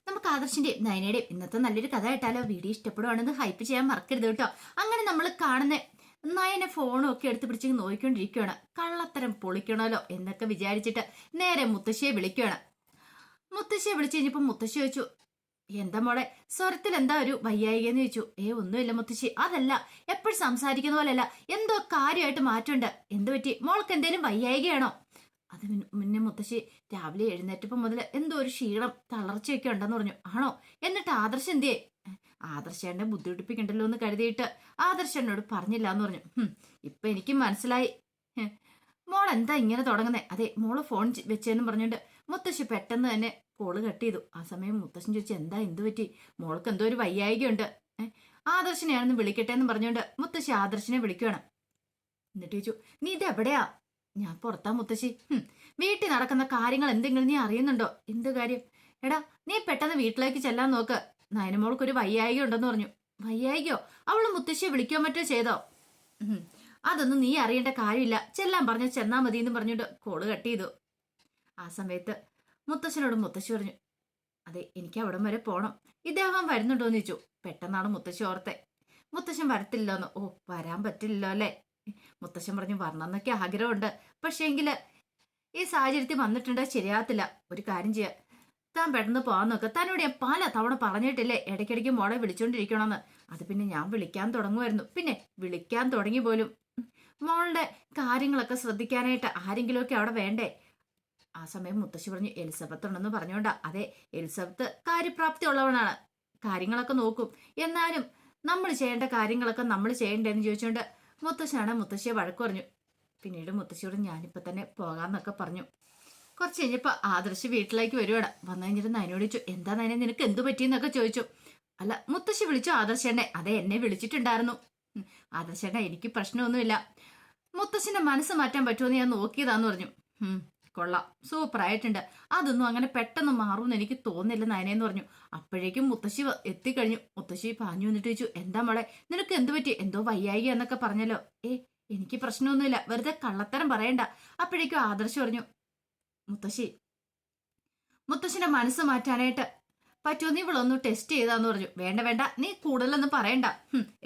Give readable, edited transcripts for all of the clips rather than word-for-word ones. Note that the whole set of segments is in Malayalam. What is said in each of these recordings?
നമുക്ക് ആദർശിന്റെയും നയനയുടെയും ഇന്നത്തെ നല്ലൊരു കഥ കേട്ടാലോ? വീഡിയോ ഇഷ്ടപ്പെടുവാണെന്ന് ഹൈപ്പ് ചെയ്യാൻ മറക്കരുത് കേട്ടോ. അങ്ങനെ നമ്മൾ കാണുന്ന നയന ഫോണും ഒക്കെ എടുത്ത് പിടിച്ച് നോക്കിക്കൊണ്ടിരിക്കുകയാണ്. കള്ളത്തരം പൊളിക്കണമല്ലോ എന്നൊക്കെ വിചാരിച്ചിട്ട് നേരെ മുത്തശ്ശിയെ വിളിക്കുകയാണ്. മുത്തശ്ശിയെ വിളിച്ചു കഴിഞ്ഞപ്പോ മുത്തശ്ശി ചോദിച്ചു, എന്താ മോളെ സ്വരത്തിൽ എന്താ ഒരു വയ്യായികയെന്ന് ചോദിച്ചു. ഒന്നുമില്ല മുത്തശ്ശി, അതല്ല എപ്പോഴും സംസാരിക്കുന്ന പോലെയല്ല, എന്തോ കാര്യമായിട്ട് മാറ്റമുണ്ട്. എന്ത് പറ്റി? മോൾക്ക് എന്തേലും വയ്യായികയാണോ? അത് മുന്നേ മുത്തശ്ശി രാവിലെ എഴുന്നേറ്റപ്പം മുതൽ എന്തോ ഒരു ക്ഷീണം തളർച്ചയൊക്കെ ഉണ്ടെന്ന് പറഞ്ഞു. ആണോ? എന്നിട്ട് ആദർശ് എന്തിയേ? ആദർശേണ്ണെ ബുദ്ധിമുട്ടിപ്പിക്കണ്ടല്ലോ എന്ന് കരുതിയിട്ട് ആദർശനോട് പറഞ്ഞില്ല എന്ന് പറഞ്ഞു. ഇപ്പൊ എനിക്ക് മനസ്സിലായി. മോൾ എന്താ ഇങ്ങനെ തുടങ്ങുന്നേ? അതെ, മോള് ഫോൺ വെച്ചെന്ന് പറഞ്ഞുകൊണ്ട് മുത്തശ്ശി പെട്ടെന്ന് തന്നെ കോള് കട്ട് ചെയ്തു. ആ സമയം മുത്തശ്ശൻ ചോദിച്ചു, എന്താ എന്തു പറ്റി? മോൾക്ക് എന്തോ ഒരു വയ്യായികയുണ്ട്. ആദർശനെയാണെന്ന് വിളിക്കട്ടെ എന്ന് പറഞ്ഞുകൊണ്ട് മുത്തശ്ശി ആദർശനെ വിളിക്കുകയാണ്. എന്നിട്ട് ചോദിച്ചു, നീ ഇത് എവിടെയാ? ഞാൻ പുറത്താ മുത്തശ്ശി. വീട്ടിൽ നടക്കുന്ന കാര്യങ്ങൾ എന്തെങ്കിലും നീ അറിയുന്നുണ്ടോ? എന്ത് കാര്യം? എടാ, നീ പെട്ടെന്ന് വീട്ടിലേക്ക് ചെല്ലാൻ നോക്ക്. നയനമോൾക്കൊരു വയ്യായിക ഉണ്ടെന്ന് പറഞ്ഞു. വയ്യായികയോ? അവള് മുത്തശ്ശിയെ വിളിക്കോ മറ്റോ ചെയ്തോ? അതൊന്നും നീ അറിയേണ്ട കാര്യമില്ല, ചെല്ലാൻ പറഞ്ഞ ചെന്നാ മതി എന്ന് പറഞ്ഞിട്ട് കോള് കട്ട് ചെയ്തു. ആ സമയത്ത് മുത്തശ്ശനോട് മുത്തശ്ശി പറഞ്ഞു, അതെ, എനിക്ക് അവിടം വരെ പോണം. ഇദ്ദേഹം വരുന്നുണ്ടോന്ന് ചോദിച്ചു. പെട്ടെന്നാണ് മുത്തശ്ശി ഓർത്തെ. മുത്തശ്ശൻ വരത്തില്ലോന്ന്. ഓ, വരാൻ പറ്റില്ലല്ലോ അല്ലേ? മുത്തശ്ശൻ പറഞ്ഞു, വരണമെന്നൊക്കെ ആഗ്രഹമുണ്ട്, പക്ഷേങ്കില് ഈ സാഹചര്യത്തിൽ വന്നിട്ടുണ്ട് ശരിയാകത്തില്ല. ഒരു കാര്യം ചെയ്യാം, താൻ പെട്ടെന്ന് പോകാൻ നോക്ക്. തന്നോട് ഞാൻ പല തവണ പറഞ്ഞിട്ടില്ലേ ഇടയ്ക്കിടയ്ക്ക് മോളെ വിളിച്ചോണ്ടിരിക്കണമെന്ന്. അത് പിന്നെ ഞാൻ വിളിക്കാൻ തുടങ്ങുമായിരുന്നു. പിന്നെ വിളിക്കാൻ തുടങ്ങി പോലും മോളുടെ കാര്യങ്ങളൊക്കെ ശ്രദ്ധിക്കാനായിട്ട് ആരെങ്കിലുമൊക്കെ അവിടെ വേണ്ടേ? ആ സമയം മുത്തശ്ശി പറഞ്ഞു, എലിസബത്ത് ഉണ്ടെന്ന് പറഞ്ഞോണ്ടാ. അതെ, എലിസബത്ത് കാര്യപ്രാപ്തി ഉള്ളവനാണ്, കാര്യങ്ങളൊക്കെ നോക്കും. എന്നാലും നമ്മൾ ചെയ്യേണ്ട കാര്യങ്ങളൊക്കെ നമ്മൾ ചെയ്യണ്ടേന്ന് ചോദിച്ചുകൊണ്ട് മുത്തശ്ശനാണ് മുത്തശ്ശിയെ വഴക്ക് പറഞ്ഞു. പിന്നീട് മുത്തശ്ശിയോട് ഞാനിപ്പോൾ തന്നെ പോകാമെന്നൊക്കെ പറഞ്ഞു. കുറച്ച് കഴിഞ്ഞപ്പോൾ ആദർശ് വീട്ടിലേക്ക് വരുവാണ്. വന്നു കഴിഞ്ഞിട്ട് നയനോട് ചോദിച്ചു, എന്താ നയനെ, നിനക്ക് എന്തു പറ്റിയെന്നൊക്കെ ചോദിച്ചു. അല്ല, മുത്തശ്ശി വിളിച്ചു ആദർശേണ്ണെ? അതെ, എന്നെ വിളിച്ചിട്ടുണ്ടായിരുന്നു. ആദർശേണ്ണ, എനിക്ക് പ്രശ്നമൊന്നുമില്ല. മുത്തശ്ശിന്റെ മനസ്സ് മാറ്റാൻ പറ്റുമെന്ന് ഞാൻ നോക്കിയതാന്ന് പറഞ്ഞു. കൊള്ളാം, സൂപ്പറായിട്ടുണ്ട്. അതൊന്നും അങ്ങനെ പെട്ടെന്ന് മാറുമെന്ന് എനിക്ക് തോന്നുന്നില്ല നയനെന്ന് പറഞ്ഞു. അപ്പോഴേക്കും മുത്തശ്ശി എത്തിക്കഴിഞ്ഞു. മുത്തശ്ശി പാഞ്ഞു വന്നിട്ട് ചോദിച്ചു, എന്താ മോളെ, നിനക്ക് എന്തു പറ്റി? എന്തോ വയ്യായിക എന്നൊക്കെ പറഞ്ഞല്ലോ. എനിക്ക് പ്രശ്നമൊന്നുമില്ല, വെറുതെ കള്ളത്തരം പറയണ്ട. അപ്പോഴേക്കും ആദർശ് പറഞ്ഞു, മുത്തശ്ശിന്റെ മനസ്സ് മാറ്റാനായിട്ട് പറ്റുമോ, നീ ഇവളൊന്ന് ടെസ്റ്റ് ചെയ്താന്ന് പറഞ്ഞു. വേണ്ട വേണ്ട, നീ കൂടുതലൊന്നും പറയണ്ട.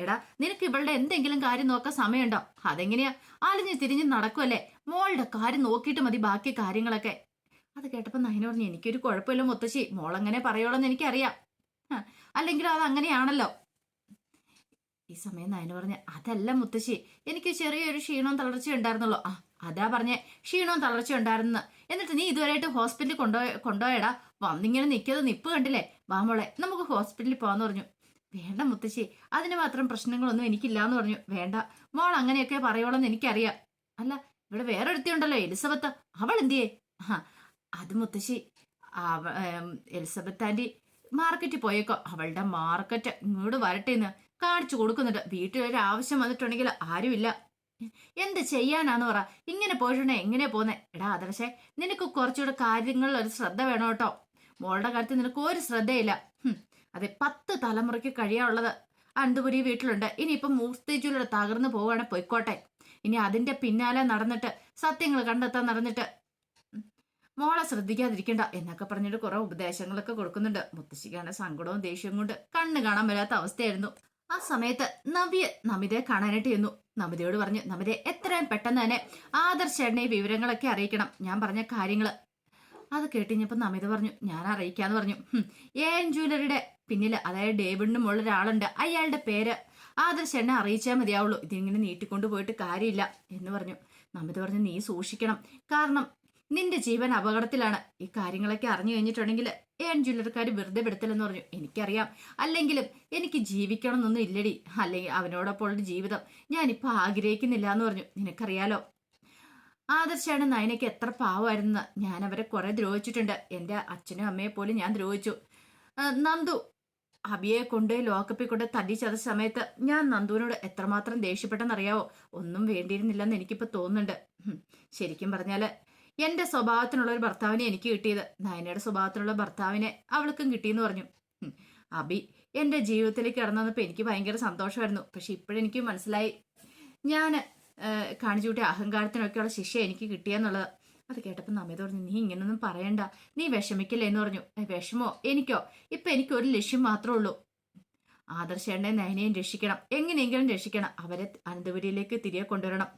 എടാ, നിനക്ക് ഇവളുടെ എന്തെങ്കിലും കാര്യം നോക്കാൻ സമയമുണ്ടോ? അതെങ്ങനെയാ? ആലിഞ്ഞ് തിരിഞ്ഞ് നടക്കുമല്ലേ? മോളുടെ കാര്യം നോക്കിയിട്ട് മതി ബാക്കി കാര്യങ്ങളൊക്കെ. അത് കേട്ടപ്പോ നയന പറഞ്ഞു, എനിക്കൊരു കുഴപ്പമില്ല മുത്തശ്ശി, മോളെങ്ങനെ പറയോളെന്ന് എനിക്കറിയാം. അല്ലെങ്കിലും അത് അങ്ങനെയാണല്ലോ. ഈ സമയം നയന പറഞ്ഞ, അതല്ല മുത്തശ്ശി, എനിക്ക് ചെറിയൊരു ക്ഷീണവും തളർച്ചയും ഉണ്ടായിരുന്നുള്ളൂ. അതാ പറഞ്ഞേ, ക്ഷീണവും തളർച്ച ഉണ്ടായിരുന്നു. എന്നിട്ട് നീ ഇതുവരെയായിട്ട് ഹോസ്പിറ്റലിൽ കൊണ്ടുപോയടാ. വന്നിങ്ങനെ നിൽക്കുന്നത് നിപ്പ് കണ്ടില്ലേ? വാ മോളെ, നമുക്ക് ഹോസ്പിറ്റലിൽ പോകാന്ന് പറഞ്ഞു. വേണ്ട മുത്തശ്ശി, അതിന് മാത്രം പ്രശ്നങ്ങളൊന്നും എനിക്കില്ലാന്ന് പറഞ്ഞു. വേണ്ട, മോൾ അങ്ങനെയൊക്കെ പറയോളെന്ന് എനിക്കറിയാം. അല്ല, ഇവിടെ വേറൊരുത്തിയുണ്ടല്ലോ, എലിസബത്ത്, അവൾ എന്തിയേ? അത് മുത്തശ്ശി, എലിസബത്ത് ആന്റി മാർക്കറ്റിൽ പോയേക്കോ. അവളുടെ മാർക്കറ്റ് ഇങ്ങോട്ട് വരട്ടെ എന്ന് കാണിച്ചു കൊടുക്കുന്നുണ്ട്. വീട്ടിലൊരു ആവശ്യം വന്നിട്ടുണ്ടെങ്കിൽ ആരുമില്ല. എന്ത് ചെയ്യാനാന്ന് പറ, ഇങ്ങനെ പോയിട്ടുണ്ടെ എങ്ങനെ പോന്നെ? എടാ ആദർശേ, നിനക്ക് കുറച്ചുകൂടെ കാര്യങ്ങളിൽ ഒരു ശ്രദ്ധ വേണം കേട്ടോ. മോളുടെ കാര്യത്തിൽ നിനക്ക് ഒരു ശ്രദ്ധയില്ല. അതെ, 10 തലമുറയ്ക്ക് കഴിയാനുള്ളത് അനന്തപുരി വീട്ടിലുണ്ട്. ഇനിയിപ്പം മൂർത്തിജുലൂടെ തകർന്നു പോവുകയാണെ പൊയ്ക്കോട്ടെ. ഇനി അതിന്റെ പിന്നാലെ നടന്നിട്ട് സത്യങ്ങൾ കണ്ടെത്താൻ നടന്നിട്ട് മോളെ ശ്രദ്ധിക്കാതിരിക്കണ്ട എന്നൊക്കെ പറഞ്ഞിട്ട് കുറെ ഉപദേശങ്ങളൊക്കെ കൊടുക്കുന്നുണ്ട്. മുത്തശ്ശിക്കാണ് സങ്കടവും ദേഷ്യവും കൊണ്ട് കണ്ണ് കാണാൻ വരാത്ത അവസ്ഥയായിരുന്നു. ആ സമയത്ത് നമിതയെ കാണാനായിട്ട് ചെന്നു. നമിതയോട് പറഞ്ഞു, നമിതയെ എത്രയും പെട്ടെന്ന് തന്നെ ആദർശേട്ടനെ വിവരങ്ങളൊക്കെ അറിയിക്കണം, ഞാൻ പറഞ്ഞ കാര്യങ്ങള്. അത് കേട്ടിഞ്ഞപ്പോ നമിത പറഞ്ഞു, ഞാൻ അറിയിക്കാന്ന് പറഞ്ഞു. AN ജ്വല്ലറിയുടെ പിന്നില്, അതായത് ഡേവിഡിനും ഉള്ള ഒരാളുണ്ട്, അയാളുടെ പേര് ആദർശേട്ടനെ അറിയിച്ചാൽ മതിയാവുള്ളൂ, ഇതിങ്ങനെ നീട്ടിക്കൊണ്ടു പോയിട്ട് കാര്യമില്ല എന്ന് പറഞ്ഞു. നമിത പറഞ്ഞു, നീ സൂക്ഷിക്കണം, കാരണം നിന്റെ ജീവൻ അപകടത്തിലാണ്. ഈ കാര്യങ്ങളൊക്കെ അറിഞ്ഞു കഴിഞ്ഞിട്ടുണ്ടെങ്കിൽ AN ജ്വല്ലറിക്കാർ വെറുതെ പെടുത്തില്ലെന്ന് പറഞ്ഞു. എനിക്കറിയാം, അല്ലെങ്കിലും എനിക്ക് ജീവിക്കണം എന്നൊന്നും ഇല്ലടി, അല്ലെങ്കിൽ അവനോടൊപ്പമുള്ള ജീവിതം ഞാനിപ്പോ ആഗ്രഹിക്കുന്നില്ല എന്ന് പറഞ്ഞു. നിനക്കറിയാലോ ആദർശാണ് നയനയ്ക്ക് എത്ര പാവമായിരുന്നു. ഞാൻ അവരെ കുറെ ദ്രോഹിച്ചിട്ടുണ്ട്. എൻ്റെ അച്ഛനും അമ്മയെ പോലും ഞാൻ ദ്രോഹിച്ചു. നന്ദു അബിയെ കൊണ്ട് ലോക്കപ്പിൽ കൊണ്ട് തല്ലിച്ചത സമയത്ത് ഞാൻ നന്ദുവിനോട് എത്രമാത്രം ദേഷ്യപ്പെട്ടെന്നറിയാവോ? ഒന്നും വേണ്ടിയിരുന്നില്ലെന്ന് എനിക്കിപ്പോ തോന്നുന്നുണ്ട്. ശരിക്കും പറഞ്ഞാല് എന്റെ സ്വഭാവത്തിനുള്ള ഒരു ഭർത്താവിനെ എനിക്ക് കിട്ടിയത്, നയനയുടെ സ്വഭാവത്തിനുള്ള ഭർത്താവിനെ അവൾക്കും കിട്ടിയെന്ന് പറഞ്ഞു. അബി എന്റെ ജീവിതത്തിലേക്ക് കടന്നു വന്നപ്പോൾ എനിക്ക് ഭയങ്കര സന്തോഷമായിരുന്നു. പക്ഷെ ഇപ്പോഴെനിക്ക് മനസ്സിലായി, ഞാൻ കാണിച്ചു കൂട്ടിയ അഹങ്കാരത്തിനൊക്കെയുള്ള ശിക്ഷ എനിക്ക് കിട്ടിയെന്നുള്ളത്. അത് കേട്ടപ്പോൾ നമിത പറഞ്ഞു, നീ ഇങ്ങനൊന്നും പറയണ്ട, നീ വിഷമിക്കില്ലേ എന്ന് പറഞ്ഞു. വിഷമോ എനിക്കോ? ഇപ്പൊ എനിക്ക് ഒരു ലക്ഷ്യം മാത്രമേ ഉള്ളൂ, ആദർശേണ്ണെ നയനെയും രക്ഷിക്കണം, എങ്ങനെയെങ്കിലും രക്ഷിക്കണം, അവരെ അനന്തപുരിയിലേക്ക് തിരികെ കൊണ്ടുവരണം,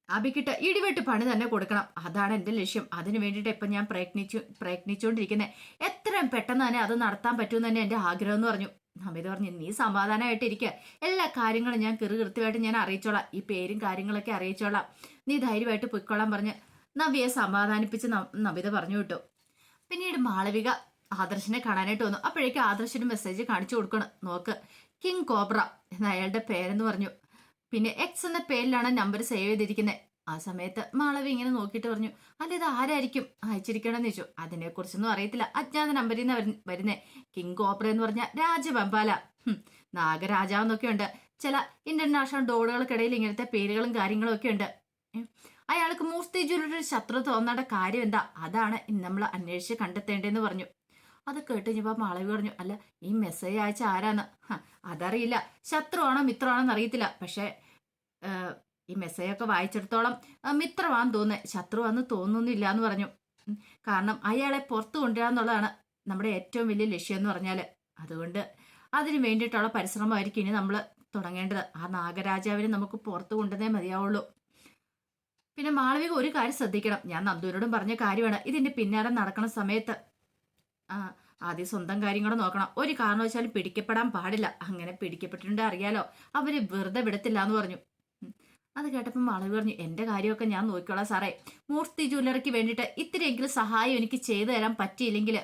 അബിക്കിട്ട് ഇടിവെട്ട് പണി തന്നെ കൊടുക്കണം, അതാണ് എന്റെ ലക്ഷ്യം. അതിനു വേണ്ടിയിട്ട് ഇപ്പൊ ഞാൻ പ്രയത്നിച്ചുകൊണ്ടിരിക്കുന്നത്. എത്രയും പെട്ടെന്ന് തന്നെ അത് നടത്താൻ പറ്റുമെന്ന് തന്നെ എന്റെ ആഗ്രഹം എന്ന് പറഞ്ഞു. നമിത പറഞ്ഞു, നീ സമാധാനമായിട്ടിരിക്കുക, എല്ലാ കാര്യങ്ങളും ഞാൻ കൃത്യമായിട്ട് ഞാൻ അറിയിച്ചോളാം, ഈ പേരും കാര്യങ്ങളൊക്കെ അറിയിച്ചോളാം, നീ ധൈര്യമായിട്ട് പൊയ്ക്കോളാൻ പറഞ്ഞ് നവിയെ സമാധാനിപ്പിച്ച് നമിത പറഞ്ഞു വിട്ടു. പിന്നീട് മാളവിക ആദർശിനെ കാണാനായിട്ട് വന്നു. അപ്പോഴേക്കും ആദർശിന് മെസ്സേജ് കാണിച്ചു കൊടുക്കണം, നോക്ക്, കിങ് കോബ്ര എന്ന അയാളുടെ പേരെന്ന് പറഞ്ഞു. പിന്നെ എക്സ് എന്ന പേരിലാണ് നമ്പർ സേവ് ചെയ്തിരിക്കുന്നത്. ആ സമയത്ത് മാളവി ഇങ്ങനെ നോക്കിയിട്ട് പറഞ്ഞു, അല്ല ഇത് ആരായിരിക്കും അയച്ചിരിക്കണമെന്ന് ചോദിച്ചു. അതിനെക്കുറിച്ചൊന്നും അറിയത്തില്ല, അജ്ഞാത നമ്പറിൽ നിന്ന് വരുന്നേ. കിങ് കോബ്ര എന്ന് പറഞ്ഞ രാജവെമ്പാല, നാഗരാജാവെന്നൊക്കെ ഉണ്ട്. ചില ഇന്റർനാഷണൽ ഡോളുകൾക്കിടയിൽ ഇങ്ങനത്തെ പേരുകളും കാര്യങ്ങളും ഒക്കെ ഉണ്ട്. അയാൾക്ക് മൂർത്തി ജ്വല്ലറി ശത്രു തോന്നേണ്ട കാര്യം എന്താ, അതാണ് നമ്മൾ അന്വേഷിച്ച് കണ്ടെത്തേണ്ടതെന്ന് പറഞ്ഞു. അത് കേട്ട് കഴിഞ്ഞപ്പോൾ മാളവി പറഞ്ഞു, അല്ല ഈ മെസ്സേജ് അയച്ച ആരാന്ന്? അതറിയില്ല, ശത്രുവാണോ മിത്രമാണോ എന്നറിയത്തില്ല, പക്ഷെ ഈ മെസ്സേജൊക്കെ വായിച്ചിടത്തോളം മിത്രമാണെന്ന് തോന്നുന്നത്, ശത്രുവാന്ന് തോന്നുന്നില്ല എന്ന് പറഞ്ഞു. കാരണം അയാളെ പുറത്തു കൊണ്ടുവരാന്നുള്ളതാണ് നമ്മുടെ ഏറ്റവും വലിയ ലക്ഷ്യം എന്ന് പറഞ്ഞാല്. അതുകൊണ്ട് അതിന് വേണ്ടിയിട്ടുള്ള പരിശ്രമമായിരിക്കും ഇനി നമ്മൾ തുടങ്ങേണ്ടത്. ആ നാഗരാജാവിനെ നമുക്ക് പുറത്തു കൊണ്ടുവന്നേ മതിയാവുള്ളൂ. പിന്നെ മാളവിക ഒരു കാര്യം ശ്രദ്ധിക്കണം, ഞാൻ നന്ദുവിനോടും പറഞ്ഞ കാര്യമാണ്, ഇതിന്റെ പിന്നാലെ നടക്കുന്ന സമയത്ത് ആദ്യം സ്വന്തം കാര്യങ്ങൾ നോക്കണം, ഒരു കാരണവശാലും പിടിക്കപ്പെടാൻ പാടില്ല, അങ്ങനെ പിടിക്കപ്പെട്ടിട്ടുണ്ടെങ്കിൽ അറിയാലോ അവര് വെറുതെ വിടത്തില്ല എന്ന് പറഞ്ഞു. അത് കേട്ടപ്പോൾ മാളവി പറഞ്ഞു, എന്റെ കാര്യമൊക്കെ ഞാൻ നോക്കിക്കോളാം സാറേ, മൂർത്തി ജ്വല്ലറിക്ക് വേണ്ടിയിട്ട് ഇത്തിരിയെങ്കിലും സഹായം എനിക്ക് ചെയ്തു തരാൻ പറ്റിയില്ലെങ്കിൽ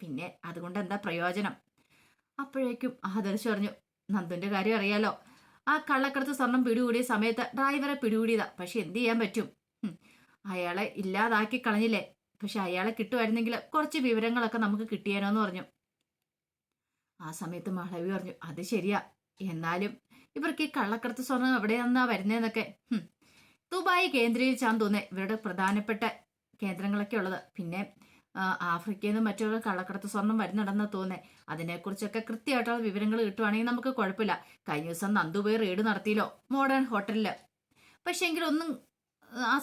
പിന്നെ അതുകൊണ്ട് എന്താ പ്രയോജനം? അപ്പോഴേക്കും ആദർശ് പറഞ്ഞു, നന്ദുന്റെ കാര്യം അറിയാലോ, ആ കള്ളക്കടത്ത് സ്വർണം പിടികൂടിയ സമയത്ത് ഡ്രൈവറെ പിടികൂടിയതാ, പക്ഷെ എന്ത് ചെയ്യാൻ പറ്റും, അയാളെ ഇല്ലാതാക്കി കളഞ്ഞില്ലേ, പക്ഷെ അയാളെ കിട്ടുമായിരുന്നെങ്കിൽ കുറച്ച് വിവരങ്ങളൊക്കെ നമുക്ക് കിട്ടിയേനോന്ന് പറഞ്ഞു. ആ സമയത്ത് മാളവി പറഞ്ഞു, അത് ശരിയാ, എന്നാലും ഇവർക്ക് ഈ കള്ളക്കടത്ത് സ്വർണം എവിടെയാന്നാ വരുന്നതെന്നൊക്കെ. ദുബായ് കേന്ദ്രീകരിച്ചാന്ന് തോന്നേ ഇവരുടെ പ്രധാനപ്പെട്ട കേന്ദ്രങ്ങളൊക്കെ ഉള്ളത്. പിന്നെ ആഫ്രിക്കയിൽ നിന്നും മറ്റുള്ള കള്ളക്കടത്ത് സ്വർണം വരുന്നുണ്ടെന്ന് തോന്നേ. അതിനെക്കുറിച്ചൊക്കെ കൃത്യമായിട്ടുള്ള വിവരങ്ങൾ കിട്ടുവാണെങ്കിൽ നമുക്ക് കുഴപ്പമില്ല. കഴിഞ്ഞ ദിവസം നന്ദുപോയി റെയ്ഡ് നടത്തിയല്ലോ മോഡേൺ ഹോട്ടലില്, പക്ഷെ എങ്കിലൊന്നും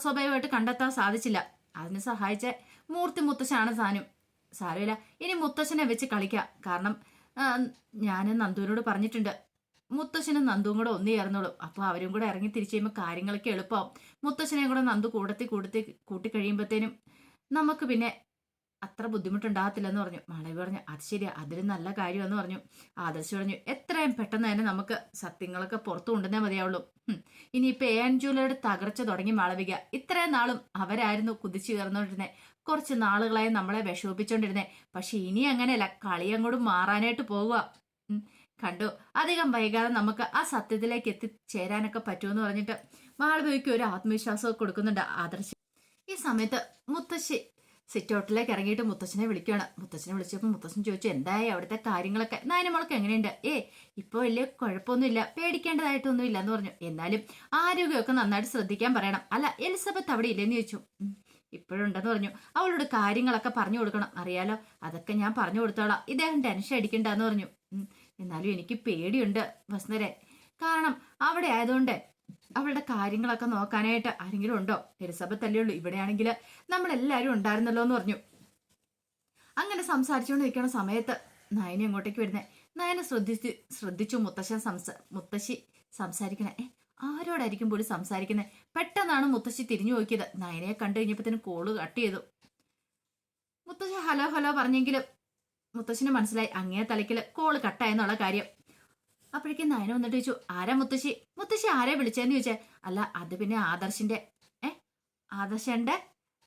സ്വാഭാവികമായിട്ട് കണ്ടെത്താൻ സാധിച്ചില്ല. അതിന് സഹായിച്ച മൂർത്തി മുത്തശ്ശനാണ് താനും. സാരമില്ല, ഇനി മുത്തശ്ശനെ വെച്ച് കളിക്കാം. കാരണം ഞാൻ നന്ദുവിനോട് പറഞ്ഞിട്ടുണ്ട്, മുത്തശ്ശനും നന്ദുവും കൂടെ ഒന്നു ചേർന്നോളും, അപ്പോൾ അവരും കൂടെ ഇറങ്ങി തിരിച്ചു കഴിയുമ്പോൾ കാര്യങ്ങളൊക്കെ എളുപ്പമാവും. മുത്തശ്ശനെയും കൂടെ നന്ദു കൂട്ടി കഴിയുമ്പോഴത്തേനും നമുക്ക് പിന്നെ അത്ര ബുദ്ധിമുട്ടുണ്ടാകത്തില്ലെന്ന് പറഞ്ഞു. മാളവി പറഞ്ഞു, അത് ശരിയാ, അതൊരു നല്ല കാര്യമെന്ന് പറഞ്ഞു. ആദർശ് പറഞ്ഞു, എത്രയും പെട്ടെന്ന് തന്നെ നമുക്ക് സത്യങ്ങളൊക്കെ പുറത്തു കൊണ്ടുവന്നേ മതിയാവുള്ളൂ. ഇനിയിപ്പോ AN ജ്വല്ലറിയുടെ തകർച്ച തുടങ്ങി മാളവിക. ഇത്രയും നാളും അവരായിരുന്നു കുതിച്ചു കയറുന്നോണ്ടിരുന്നേ, കുറച്ച് നാളുകളായി നമ്മളെ വിഷമിപ്പിച്ചോണ്ടിരുന്നേ. പക്ഷെ ഇനി അങ്ങനെയല്ല, കളി അങ്ങോട്ട് മാറാനായിട്ട് പോവുക. കണ്ടു, അധികം വൈകാതെ നമുക്ക് ആ സത്യത്തിലേക്ക് എത്തിച്ചേരാനൊക്കെ പറ്റുമെന്ന് പറഞ്ഞിട്ട് മാളവികയ്ക്ക് ഒരു ആത്മവിശ്വാസമൊക്കെ കൊടുക്കുന്നുണ്ട് ആദർശ്. ഈ സമയത്ത് മുത്തശ്ശി സിറ്റൗട്ടിലേക്ക് ഇറങ്ങിയിട്ട് മുത്തശ്ശനെ വിളിക്കുകയാണ്. മുത്തശ്ശനെ വിളിച്ചപ്പോൾ മുത്തശ്ശൻ ചോദിച്ചു, എന്തായി അവിടുത്തെ കാര്യങ്ങളൊക്കെ, നായനമോൾക്ക് എങ്ങനെയുണ്ട്? ഇപ്പോൾ വലിയ കുഴപ്പമൊന്നുമില്ല, പേടിക്കേണ്ടതായിട്ടൊന്നും ഇല്ല എന്ന് പറഞ്ഞു. എന്നാലും ആരോഗ്യമൊക്കെ നന്നായിട്ട് ശ്രദ്ധിക്കാൻ പറയണം. അല്ല എലിസബത്ത് അവിടെ ഇല്ലെന്ന് ചോദിച്ചു. ഇപ്പോഴുണ്ടെന്ന് പറഞ്ഞു. അവളോട് കാര്യങ്ങളൊക്കെ പറഞ്ഞു കൊടുക്കണം, അറിയാലോ, അതൊക്കെ ഞാൻ പറഞ്ഞു കൊടുത്തോളാം, ഇദ്ദേഹം ടെൻഷൻ അടിക്കണ്ടെന്ന് പറഞ്ഞു. എന്നാലും എനിക്ക് പേടിയുണ്ട് വസുന്ധരെ, കാരണം അവിടെ ആയതുകൊണ്ട് അവളുടെ കാര്യങ്ങളൊക്കെ നോക്കാനായിട്ട് ആരെങ്കിലും ഉണ്ടോ? എലിസബത്ത് അല്ലേ ഉള്ളൂ, ഇവിടെയാണെങ്കിൽ നമ്മളെല്ലാവരും ഉണ്ടായിരുന്നല്ലോ എന്ന് പറഞ്ഞു. അങ്ങനെ സംസാരിച്ചുകൊണ്ടിരിക്കുന്ന സമയത്ത് നയനെ അങ്ങോട്ടേക്ക് വരുന്നേ. നയനെ ശ്രദ്ധിച്ചു മുത്തശ്ശി സംസാരിക്കണേ. ആരോടായിരിക്കും പോലും സംസാരിക്കുന്നത്? പെട്ടെന്നാണ് മുത്തശ്ശി തിരിഞ്ഞു നോക്കിയത്. നയനെ കണ്ടു കഴിഞ്ഞപ്പോഴത്തേനും കോള് കട്ട് ചെയ്തു. മുത്തശ്ശി ഹലോ ഹലോ പറഞ്ഞെങ്കിലും മുത്തശ്ശിന് മനസ്സിലായി അങ്ങേ തലയ്ക്കൽ കോള് കട്ടായെന്നുള്ള കാര്യം. അപ്പോഴേക്കും നയന വന്നിട്ട് ചോദിച്ചു, ആരാ മുത്തശ്ശി? മുത്തശ്ശി ആരെ വിളിച്ചതെന്ന് ചോദിച്ചേ. അല്ല അത് പിന്നെ ആദർശിന്റെ ആദർശന്റെ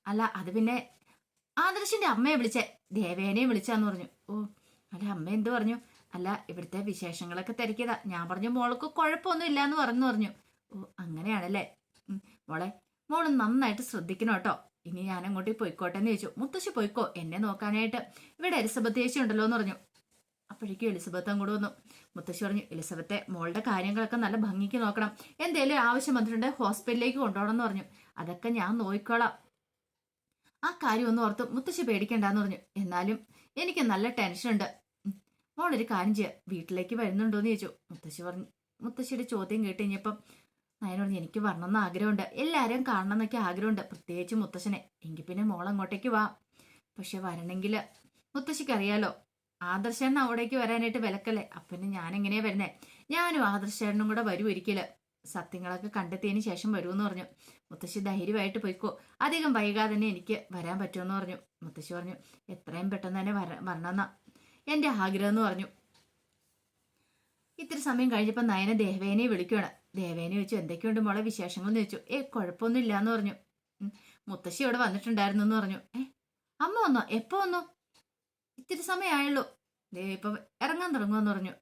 അല്ല അത് പിന്നെ ആദർശിന്റെ അമ്മയെ വിളിച്ചേ, ദേവേനയെ വിളിച്ചാന്ന് പറഞ്ഞു. ഓ അല്ല, അമ്മ എന്ത് പറഞ്ഞു? അല്ല ഇവിടുത്തെ വിശേഷങ്ങളൊക്കെ തിരക്കിയതാ, ഞാൻ പറഞ്ഞു മോൾക്ക് കുഴപ്പമൊന്നും ഇല്ലാന്ന് പറഞ്ഞു. ഓ അങ്ങനെയാണല്ലേ, മോള് നന്നായിട്ട് ശ്രദ്ധിക്കണം കേട്ടോ, ഇനി ഞാൻ അങ്ങോട്ട് പോയിക്കോട്ടെ എന്ന് ചോദിച്ചു. മുത്തശ്ശി പോയിക്കോ, എന്നെ നോക്കാനായിട്ട് ഇവിടെ എലിസബത്ത് ചേച്ചി ഉണ്ടല്ലോ എന്ന് പറഞ്ഞു. അപ്പോഴേക്കും എലിസബത്ത് അങ്ങോട്ട് വന്നു. മുത്തശ്ശി പറഞ്ഞു, എലിസബത്തെ മോളുടെ കാര്യങ്ങളൊക്കെ നല്ല ഭംഗിക്ക് നോക്കണം, എന്തേലും ആവശ്യം വന്നിട്ടുണ്ടെങ്കിൽ ഹോസ്പിറ്റലിലേക്ക് കൊണ്ടുപോകണം എന്ന് പറഞ്ഞു. അതൊക്കെ ഞാൻ നോക്കിക്കോളാം, ആ കാര്യം ഒന്ന് ഓർത്ത് മുത്തശ്ശി പേടിക്കണ്ടെന്ന് പറഞ്ഞു. എന്നാലും എനിക്ക് നല്ല ടെൻഷനുണ്ട്, മോളൊരു കാര്യം ചെയ്യുക, വീട്ടിലേക്ക് വരുന്നുണ്ടോയെന്ന് ചോദിച്ചു. മുത്തശ്ശിയുടെ ചോദ്യം കേട്ട് കഴിഞ്ഞപ്പം നയന പറഞ്ഞു എനിക്ക് വരണമെന്ന് ആഗ്രഹമുണ്ട്, എല്ലാവരെയും കാണണം എന്നൊക്കെ ആഗ്രഹമുണ്ട്, പ്രത്യേകിച്ച് മുത്തശ്ശനെ. എങ്കിൽ പിന്നെ മോൾ അങ്ങോട്ടേക്ക് വാ. പക്ഷെ വരണമെങ്കിൽ മുത്തശ്ശിക്ക് അറിയാലോ ആദർശേണ്ണ അവിടേക്ക് വരാനായിട്ട് വിലക്കല്ലേ. പിന്നെ ഞാൻ എങ്ങനെയാ വരുന്നേ? ഞാനും ആദർശേണ്ണനും കൂടെ വരും ഒരിക്കല്, സത്യങ്ങളൊക്കെ കണ്ടെത്തിയതിന് ശേഷം വരുമെന്ന് പറഞ്ഞു. മുത്തശ്ശി ധൈര്യമായിട്ട് പോയിക്കോ, അധികം വൈകാതെ തന്നെ എനിക്ക് വരാൻ പറ്റുമെന്ന് പറഞ്ഞു. മുത്തശ്ശി പറഞ്ഞു എത്രയും പെട്ടെന്ന് തന്നെ വരണമെന്നാ എൻ്റെ ആഗ്രഹം എന്ന് പറഞ്ഞു. ഇത്തിരി സമയം കഴിഞ്ഞപ്പോൾ നയന ദേവേനെ വിളിക്കുകയാണ്. ദേവേനെ ചോദിച്ചു എന്തൊക്കെയുണ്ട് മോളെ വിശേഷങ്ങളെന്ന് ചോദിച്ചു. കുഴപ്പമൊന്നും ഇല്ലാന്ന് പറഞ്ഞു. മുത്തശ്ശി ഇവിടെ വന്നിട്ടുണ്ടായിരുന്നു എന്ന് പറഞ്ഞു. അമ്മ വന്നോ? എപ്പോ വന്നു? ഇത്തിരി സമയമായുള്ളൂ, ഇപ്പൊ ഇറങ്ങാൻ തുടങ്ങുമെന്ന് പറഞ്ഞു.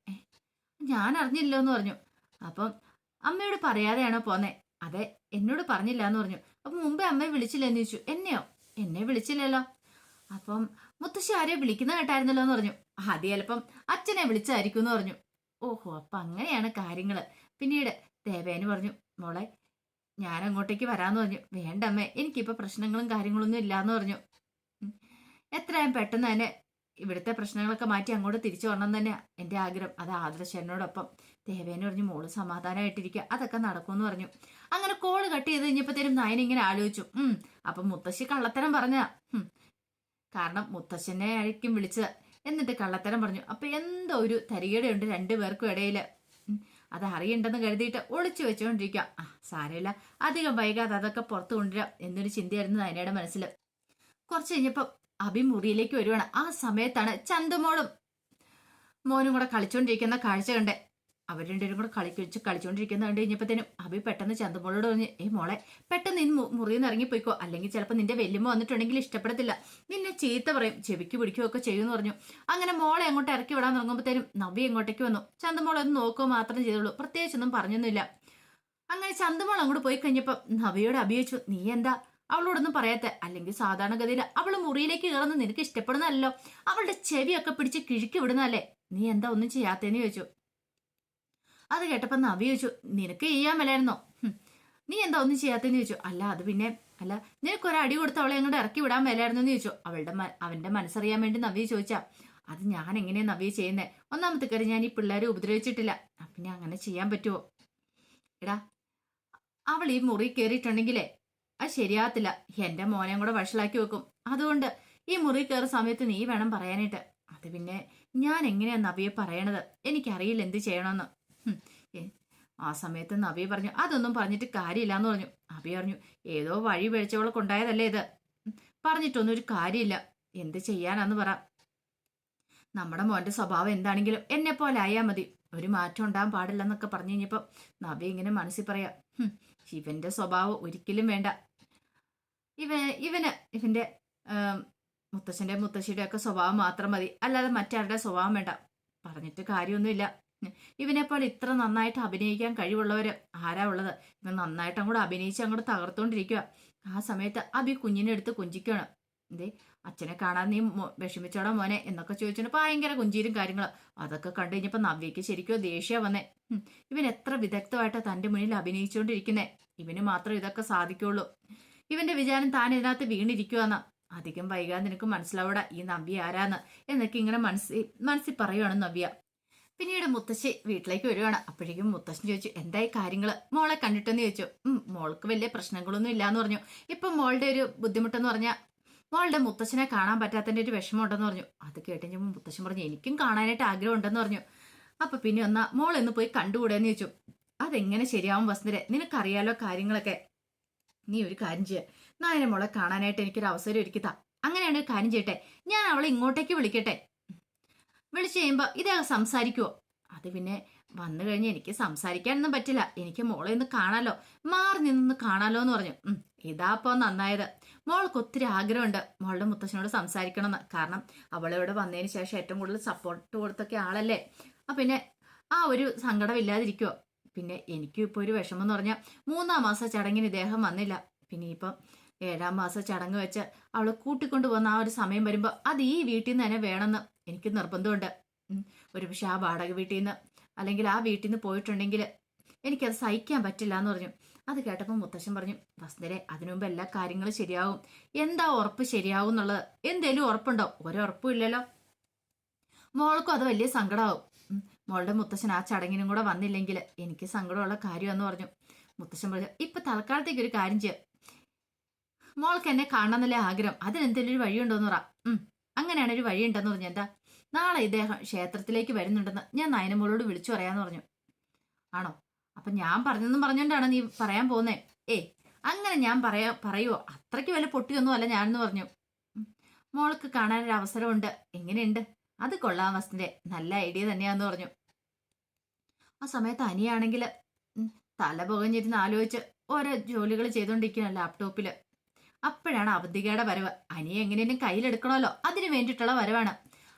ഞാൻ അറിഞ്ഞില്ലോ എന്ന് പറഞ്ഞു. അപ്പം അമ്മയോട് പറയാതെയാണോ പോന്നേ? അതെ, എന്നോട് പറഞ്ഞില്ല എന്ന് പറഞ്ഞു. അപ്പൊ മുമ്പേ അമ്മയെ വിളിച്ചില്ലെന്ന് ചോദിച്ചു. എന്നെയോ? എന്നെ വിളിച്ചില്ലല്ലോ. അപ്പം മുത്തശ്ശി ആരെയോ വിളിക്കുന്ന കേട്ടായിരുന്നല്ലോ എന്ന് പറഞ്ഞു. അത് ചിലപ്പം അച്ഛനെ വിളിച്ചായിരിക്കും എന്ന് പറഞ്ഞു. ഓഹോ, അപ്പൊ അങ്ങനെയാണ് കാര്യങ്ങള്. പിന്നീട് ദേവേന് പറഞ്ഞു മോളെ ഞാൻ അങ്ങോട്ടേക്ക് വരാന്ന് പറഞ്ഞു. വേണ്ടമ്മേ, എനിക്കിപ്പോ പ്രശ്നങ്ങളും കാര്യങ്ങളൊന്നും ഇല്ലാന്ന് പറഞ്ഞു. എത്രയും പെട്ടെന്ന് തന്നെ ഇവിടുത്തെ പ്രശ്നങ്ങളൊക്കെ മാറ്റി അങ്ങോട്ട് തിരിച്ചു വരണം തന്നെ എൻ്റെ ആഗ്രഹം. അത് ആദർശനോടൊപ്പം. ദേവേനെ പറഞ്ഞു മോള് സമാധാനമായിട്ടിരിക്കുക, അതൊക്കെ നടക്കുമെന്ന് പറഞ്ഞു. അങ്ങനെ കോള് കട്ട് ചെയ്ത് കഴിഞ്ഞപ്പോഴത്തേനും നയൻ ഇങ്ങനെ ആലോചിച്ചു. അപ്പം മുത്തശ്ശി കള്ളത്തരം പറഞ്ഞ, കാരണം മുത്തശ്ശനെ ആയിരിക്കും വിളിച്ചത്, എന്നിട്ട് കള്ളത്തരം പറഞ്ഞു. അപ്പൊ എന്തോ ഒരു തരികടയുണ്ട് രണ്ടുപേർക്കും ഇടയില്. അത് അറിയണ്ടെന്ന് കരുതിയിട്ട് ഒളിച്ചു വെച്ചുകൊണ്ടിരിക്കുക. സാരമില്ല, അധികം വൈകാതെ അതൊക്കെ പുറത്തു കൊണ്ടുവരാം എന്നൊരു ചിന്തയായിരുന്നു നയനയുടെ മനസ്സിൽ. കുറച്ച് കഴിഞ്ഞപ്പോ അഭി മുറിയിലേക്ക് വരുവാണ്. ആ സമയത്താണ് ചന്തുമോളും മോനും കൂടെ കളിച്ചോണ്ടിരിക്കുന്ന കാഴ്ച കണ്ടേ. അവർ രണ്ടുപേരും കൂടെ കളിച്ചോണ്ടിരിക്കുന്ന കണ്ടു കഴിഞ്ഞപ്പോഴത്തേനും അഭി പെട്ടെന്ന് ചന്തുമോളോട് പറഞ്ഞു മോളെ പെട്ടെന്ന് ഇന്ന് മുറിയിൽ നിന്ന് ഇറങ്ങിപ്പോയിക്കോ, അല്ലെങ്കിൽ ചിലപ്പോൾ നിന്റെ വെല്ലുമ്മ വന്നിട്ടുണ്ടെങ്കിൽ ഇഷ്ടപ്പെടത്തില്ല, നിന്നെ ചീത്ത പറയും, ചെവിക്ക് പിടിക്കുകയൊക്കെ ചെയ്യുമെന്ന് പറഞ്ഞു. അങ്ങനെ മോളെ അങ്ങോട്ട് ഇറക്കി വിടാൻ തുടങ്ങുമ്പോഴത്തേനും നവ്യ ഇങ്ങോട്ടേക്ക് വന്നു. ചന്തുമോളെ ഒന്ന് നോക്കുക മാത്രം ചെയ്തോളൂ, പ്രത്യേകിച്ചൊന്നും പറഞ്ഞൊന്നുമില്ല. അങ്ങനെ ചന്തുമോൾ അങ്ങോട്ട് പോയി കഴിഞ്ഞപ്പോൾ നവ്യയോട് അഭിയോഗിച്ചു നീ എന്താ അവളോടൊന്നും പറയാത്ത? അല്ലെങ്കിൽ സാധാരണഗതിയിൽ അവള് മുറിയിലേക്ക് കയറുന്ന നിനക്ക് ഇഷ്ടപ്പെടുന്നല്ലോ, അവളുടെ ചെവിയൊക്കെ പിടിച്ച് കിഴുക്കി വിടുന്നല്ലേ, നീ എന്താ ഒന്നും ചെയ്യാത്തേന്ന് ചോദിച്ചു. അത് കേട്ടപ്പോ നവ്യ ചോദിച്ചു നിനക്ക് ചെയ്യാൻ മേലായിരുന്നോ, നീ എന്താ ഒന്നും ചെയ്യാത്തെന്ന് ചോദിച്ചു. അല്ല അത് പിന്നെ അല്ല നിനക്കൊരടി കൊടുത്ത് അവളെ അങ്ങോട്ട് ഇറക്കി വിടാൻ മേലായിരുന്നു എന്ന് ചോദിച്ചു. അവന്റെ മനസ്സറിയാൻ വേണ്ടി നവ്യ ചോദിച്ചാ. അത് ഞാൻ എങ്ങനെയാ നവ്യ ചെയ്യുന്നേ? ഒന്നാമത്തെ കാര്യം ഞാൻ ഈ പിള്ളേരെ ഉപദ്രവിച്ചിട്ടില്ല, പിന്നെ അങ്ങനെ ചെയ്യാൻ പറ്റുമോ? എടാ അവൾ ഈ മുറി കയറിയിട്ടുണ്ടെങ്കിലേ അത് ശരിയാകത്തില്ല, എന്റെ മോനെ കൂടെ വഷളാക്കി വെക്കും. അതുകൊണ്ട് ഈ മുറി കയറുന്ന സമയത്ത് നീ വേണം പറയാനായിട്ട്. അത് പിന്നെ ഞാൻ എങ്ങനെയാ നവ്യെ പറയണത്, എനിക്കറിയില്ല എന്ത് ചെയ്യണമെന്ന്. ആ സമയത്ത് നവ്യ പറഞ്ഞു അതൊന്നും പറഞ്ഞിട്ട് കാര്യമില്ലാന്ന് പറഞ്ഞു. നവ്യ പറഞ്ഞു ഏതോ വഴി പിഴച്ചവളെ കൊണ്ടായതല്ലേ ഇത്, പറഞ്ഞിട്ടൊന്നും ഒരു കാര്യമില്ല, എന്ത് ചെയ്യാനാന്ന് പറ. നമ്മുടെ മോന്റെ സ്വഭാവം എന്താണെങ്കിലും എന്നെ പോലെ ആയാൽ മതി, ഒരു മാറ്റം ഉണ്ടാകാൻ പാടില്ലെന്നൊക്കെ പറഞ്ഞു കഴിഞ്ഞപ്പോ നവ്യ ഇങ്ങനെ മനസ്സിൽ പറയാ ഇവന്റെ സ്വഭാവം ഒരിക്കലും വേണ്ട, ഇവന്റെ മുത്തശ്ശന്റെ മുത്തശ്ശിയുടെ ഒക്കെ സ്വഭാവം മാത്രം മതി, അല്ലാതെ മറ്റാരുടെ സ്വഭാവം വേണ്ട. പറഞ്ഞിട്ട് കാര്യമൊന്നുമില്ല, ഇവനെ പോലെ ഇത്ര നന്നായിട്ട് അഭിനയിക്കാൻ കഴിവുള്ളവര് ആരാ ഉള്ളത്? ഇവൻ നന്നായിട്ട് അങ്ങോട്ട് അഭിനയിച്ച് അങ്ങോട്ട് തകർത്തോണ്ടിരിക്കുക. ആ സമയത്ത് അഭി കുഞ്ഞിനെ എടുത്ത് കുഞ്ചിക്കുകയാണ്. എന്തേ അച്ഛനെ കാണാൻ നീ വിഷമിച്ചോടാ മോനെ എന്നൊക്കെ ചോദിച്ചിട്ട് ഭയങ്കര കുഞ്ചീരും കാര്യങ്ങളും. അതൊക്കെ കണ്ടു കഴിഞ്ഞപ്പോ നവ്യക്ക് ശരിക്കും ദേഷ്യം വന്നേ. ഇവൻ എത്ര വിദഗ്ധമായിട്ടാ തന്റെ മുന്നിൽ അഭിനയിച്ചുകൊണ്ടിരിക്കുന്നേ, ഇവന് മാത്രം ഇതൊക്കെ സാധിക്കുള്ളൂ, ഇവന്റെ വിചാരം താൻ ഇതിനകത്ത് വീണിരിക്കുവാന്നാ. അധികം വൈകാതെ നിനക്ക് മനസ്സിലാവൂടാ ഈ നവ്യ ആരാന്ന് എന്നൊക്കെ ഇങ്ങനെ മനസ്സിൽ പറയുവാണ് നവ്യ. പിന്നീട് മുത്തശ്ശി വീട്ടിലേക്ക് വരുവാണ്. അപ്പോഴേക്കും മുത്തശ്ശൻ ചോദിച്ചു എന്തായി കാര്യങ്ങള്, മോളെ കണ്ടിട്ടെന്ന് ചോദിച്ചു. മോൾക്ക് വലിയ പ്രശ്നങ്ങളൊന്നും ഇല്ലാന്ന് പറഞ്ഞു. ഇപ്പൊ മോളുടെ ഒരു ബുദ്ധിമുട്ടെന്ന് പറഞ്ഞാൽ മോളുടെ മുത്തശ്ശനെ കാണാൻ പറ്റാത്തതിന്റെ ഒരു വിഷമമുണ്ടെന്ന് പറഞ്ഞു. അത് കേട്ടുകഴിഞ്ഞപ്പോൾ മുത്തശ്ശൻ പറഞ്ഞു എനിക്കും കാണാനായിട്ട് ആഗ്രഹം ഉണ്ടെന്ന് പറഞ്ഞു. അപ്പൊ പിന്നെ മോളൊന്ന് പോയി കണ്ടുകൂടെന്ന് ചോദിച്ചു. അതെങ്ങനെ ശരിയാവും വസുന്ധരെ, നിനക്കറിയാലോ കാര്യങ്ങളൊക്കെ, നീ ഒരു കാര്യം ചെയ്യ, നായനെ മോളെ കാണാനായിട്ട് എനിക്കൊരു അവസരം ഒരുക്കിത്താ. അങ്ങനെയാണ് ഒരു കാര്യം ചെയ്യട്ടെ, ഞാൻ അവളെ ഇങ്ങോട്ടേക്ക് വിളിക്കട്ടെ, വിളിച്ചു കഴിയുമ്പോ ഇദ്ദേഹം സംസാരിക്കുവോ? അത് പിന്നെ വന്നു കഴിഞ്ഞ് എനിക്ക് സംസാരിക്കാനൊന്നും പറ്റില്ല, എനിക്ക് മോളെ ഒന്ന് കാണാലോ, മാറി നിന്ന് കാണാലോ എന്ന് പറഞ്ഞു. ഇതാപ്പോ നന്നായത്, മോൾക്ക് ഒത്തിരി ആഗ്രഹമുണ്ട് മോളുടെ മുത്തശ്ശനോട് സംസാരിക്കണമെന്ന്. കാരണം അവളിവിടെ വന്നതിന് ശേഷം ഏറ്റവും കൂടുതൽ സപ്പോർട്ട് കൊടുത്തൊക്കെ ആളല്ലേ. പിന്നെ ആ ഒരു സങ്കടം ഇല്ലാതിരിക്കുവോ? പിന്നെ എനിക്കും ഇപ്പോൾ ഒരു വിഷമം എന്ന് പറഞ്ഞാൽ 3-ാം മാസ ചടങ്ങിന് ഇദ്ദേഹം വന്നില്ല, പിന്നെ ഇപ്പം 7-ാം മാസ ചടങ്ങ് വെച്ച് അവളെ കൂട്ടിക്കൊണ്ടു പോകുന്ന ആ ഒരു സമയം വരുമ്പോൾ അത് ഈ വീട്ടിൽ നിന്ന് തന്നെ വേണമെന്ന് എനിക്ക് നിർബന്ധമുണ്ട്. ഒരു പക്ഷെ ആ വാടക വീട്ടിൽ നിന്ന് അല്ലെങ്കിൽ ആ വീട്ടിൽ നിന്ന് പോയിട്ടുണ്ടെങ്കിൽ എനിക്കത് സഹിക്കാൻ പറ്റില്ല എന്ന് പറഞ്ഞു. അത് കേട്ടപ്പോൾ മുത്തശ്ശൻ പറഞ്ഞു വസുന്ധരെ അതിനു മുമ്പ് എല്ലാ കാര്യങ്ങളും ശരിയാവും, എന്താ ഉറപ്പ് ശരിയാവും എന്നുള്ളത്? എന്തേലും ഉറപ്പുണ്ടോ? ഒരുറപ്പും ഇല്ലല്ലോ. മോൾക്കും അത് വലിയ സങ്കടമാവും, മോളുടെ മുത്തശ്ശൻ ആ ചടങ്ങിനും കൂടെ വന്നില്ലെങ്കിൽ എനിക്ക് സങ്കടമുള്ള കാര്യമെന്ന് പറഞ്ഞു. മുത്തശ്ശൻ പറഞ്ഞു, ഇപ്പൊ തൽക്കാലത്തേക്ക് ഒരു കാര്യം ചെയ്യ, മോൾക്ക് എന്നെ കാണണമെന്നല്ലേ ആഗ്രഹം, അതിനെന്തെങ്കിലും ഒരു വഴിയുണ്ടോന്ന് പറ. അങ്ങനെയാണ് ഒരു വഴി ഉണ്ടെന്ന് പറഞ്ഞു. എന്താ? നാളെ ഇദ്ദേഹം ക്ഷേത്രത്തിലേക്ക് വരുന്നുണ്ടെന്ന് ഞാൻ നയനമോളോട് വിളിച്ചു പറയാന്ന് പറഞ്ഞു. ആണോ? അപ്പൊ ഞാൻ പറഞ്ഞെന്നും പറഞ്ഞോണ്ടാണ് നീ പറയാൻ പോന്നേ? അങ്ങനെ ഞാൻ പറയുവോ? അത്രയ്ക്ക് വല്ല പൊട്ടിയൊന്നും അല്ല ഞാനെന്ന് പറഞ്ഞു. മോൾക്ക് കാണാനൊരു അവസരമുണ്ട്, എങ്ങനെയുണ്ട്? അത് കൊള്ളാം വസന്തെ, നല്ല ഐഡിയ തന്നെയാന്ന് പറഞ്ഞു. ആ സമയത്ത് അനിയാണെങ്കിൽ തല പുകഞ്ഞിരുന്ന് ആലോചിച്ച് ഓരോ ജോലികൾ ചെയ്തോണ്ടിരിക്കുകയാണ് ലാപ്ടോപ്പില്. അപ്പോഴാണ് അവന്തികയുടെ വരവ്. അനിയെ എങ്ങനെയും കയ്യിലെടുക്കണമല്ലോ, അതിന് വേണ്ടിയിട്ടുള്ള വരവാണ്.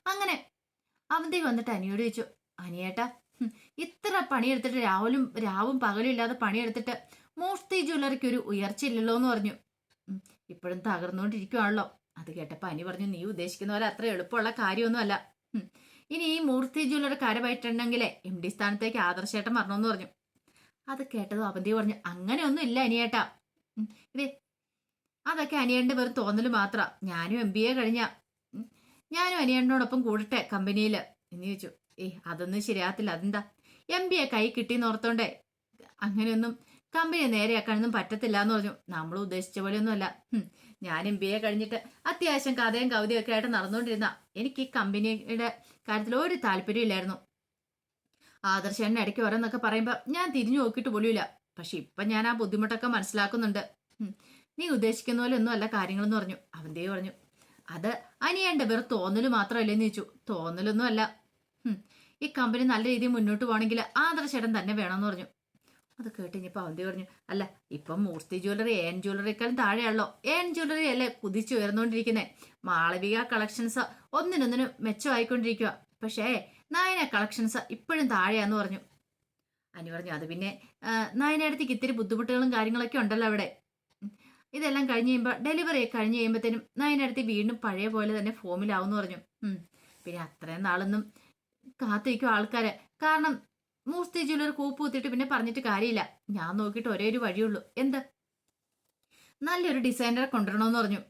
അങ്ങനെ അവന്തിക വന്നിട്ട് അനിയോട് ചോദിച്ചു, അനിയേട്ടാ, ഇത്ര പണിയെടുത്തിട്ട് രാവും പകലും ഇല്ലാതെ പണിയെടുത്തിട്ട് മൂർത്തി ജ്വല്ലറിക്ക് ഒരു ഉയർച്ചയില്ലല്ലോ എന്ന് പറഞ്ഞു. ഇപ്പോഴും തകർന്നുകൊണ്ടിരിക്കുവാണല്ലോ. അത് കേട്ടപ്പോ അനി പറഞ്ഞു, നീ ഉദ്ദേശിക്കുന്ന പോലെ അത്ര എളുപ്പമുള്ള കാര്യമൊന്നുമല്ല. ഇനി ഈ മൂർത്തി ജ്വല്ലറി കാര്യമായിട്ടുണ്ടെങ്കിലേ MD സ്ഥാനത്തേക്ക് ആദർശേട്ടൻ വരണമെന്ന് പറഞ്ഞു. അത് കേട്ടതും അവന്തി പറഞ്ഞു, അങ്ങനെയൊന്നും ഇല്ല അനിയേട്ടാ. ഇതേ അതൊക്കെ അനിയന്റെ വെറും തോന്നൽ മാത്രം. ഞാനും MBA കഴിഞ്ഞ, ഞാനും അനിയനോടൊപ്പം കൂടട്ടെ കമ്പനിയിൽ എന്ന് ചോദിച്ചു. അതൊന്നും ശരിയാകത്തില്ല. അതെന്താ? MBA കൈ കിട്ടിയെന്ന് ഓർത്തോണ്ടേ അങ്ങനെയൊന്നും കമ്പനി നേരെയാക്കാനൊന്നും പറ്റത്തില്ല എന്ന് പറഞ്ഞു. നമ്മൾ ഉദ്ദേശിച്ച പോലെയൊന്നും അല്ല. ഞാൻ MBA കഴിഞ്ഞിട്ട് അത്യാവശ്യം കഥയും കവിതയും ഒക്കെ ആയിട്ട് നടന്നുകൊണ്ടിരുന്ന എനിക്ക് ഈ കമ്പനിയുടെ കാര്യത്തിൽ ഒരു താല്പര്യം ഇല്ലായിരുന്നു. ആദർശേട്ടൻ ഇടയ്ക്ക് ഓരോന്നൊക്കെ പറയുമ്പോൾ ഞാൻ തിരിഞ്ഞു നോക്കിയിട്ട് പോലുമില്ല. പക്ഷെ ഇപ്പൊ ഞാൻ ആ ബുദ്ധിമുട്ടൊക്കെ മനസ്സിലാക്കുന്നുണ്ട്. നീ ഉദ്ദേശിക്കുന്ന പോലെ ഒന്നും അല്ല കാര്യങ്ങളെന്ന് പറഞ്ഞു. അവന്തേ പറഞ്ഞു, അത് അനിയന്റെ വെറും തോന്നല് മാത്രമല്ലേന്ന് ചോദിച്ചു. തോന്നലൊന്നും അല്ല. ഈ കമ്പനി നല്ല രീതിയിൽ മുന്നോട്ട് പോകണമെങ്കിൽ ആദർശേട്ടൻ തന്നെ വേണമെന്ന് പറഞ്ഞു. അത് കേട്ടിഞ്ഞപ്പോ അവന്തി പറഞ്ഞു, അല്ല ഇപ്പം മൂർത്തി ജ്വല്ലറി AN ജ്വല്ലറിക്കാളും താഴെയാണല്ലോ. AN ജ്വല്ലറി അല്ലേ കുതിച്ചു ഉയർന്നുകൊണ്ടിരിക്കുന്നേ. മാളവിക കളക്ഷൻസ് ഒന്നിനൊന്നിനും മെച്ചമായിക്കൊണ്ടിരിക്കുക. പക്ഷേ നയന കളക്ഷൻസ് ഇപ്പോഴും താഴെയാന്ന് പറഞ്ഞു. അനി പറഞ്ഞു, അത് പിന്നെ നയനടുത്തേക്ക് ഇത്തിരി ബുദ്ധിമുട്ടുകളും കാര്യങ്ങളൊക്കെ ഉണ്ടല്ലോ അവിടെ. ഇതെല്ലാം കഴിഞ്ഞ് കഴിയുമ്പോൾ ഡെലിവറി കഴിഞ്ഞ് കഴിയുമ്പോഴത്തേനും നയനടുത്ത് വീണ്ടും പഴയ പോലെ തന്നെ ഫോമിലാവുമെന്ന് പറഞ്ഞു. പിന്നെ അത്രയും നാളൊന്നും കാത്തിരിക്കും ആൾക്കാര്. കാരണം മൂർത്തി ജ്വല്ലറി കൂപ്പ് കുത്തിയിട്ട് പിന്നെ പറഞ്ഞിട്ട് കാര്യമില്ല. ഞാൻ നോക്കിയിട്ട് ഒരേ ഒരു വഴിയുള്ളൂ. എന്ത്? നല്ലൊരു ഡിസൈനറെ കൊണ്ടുവരണമെന്ന് പറഞ്ഞു.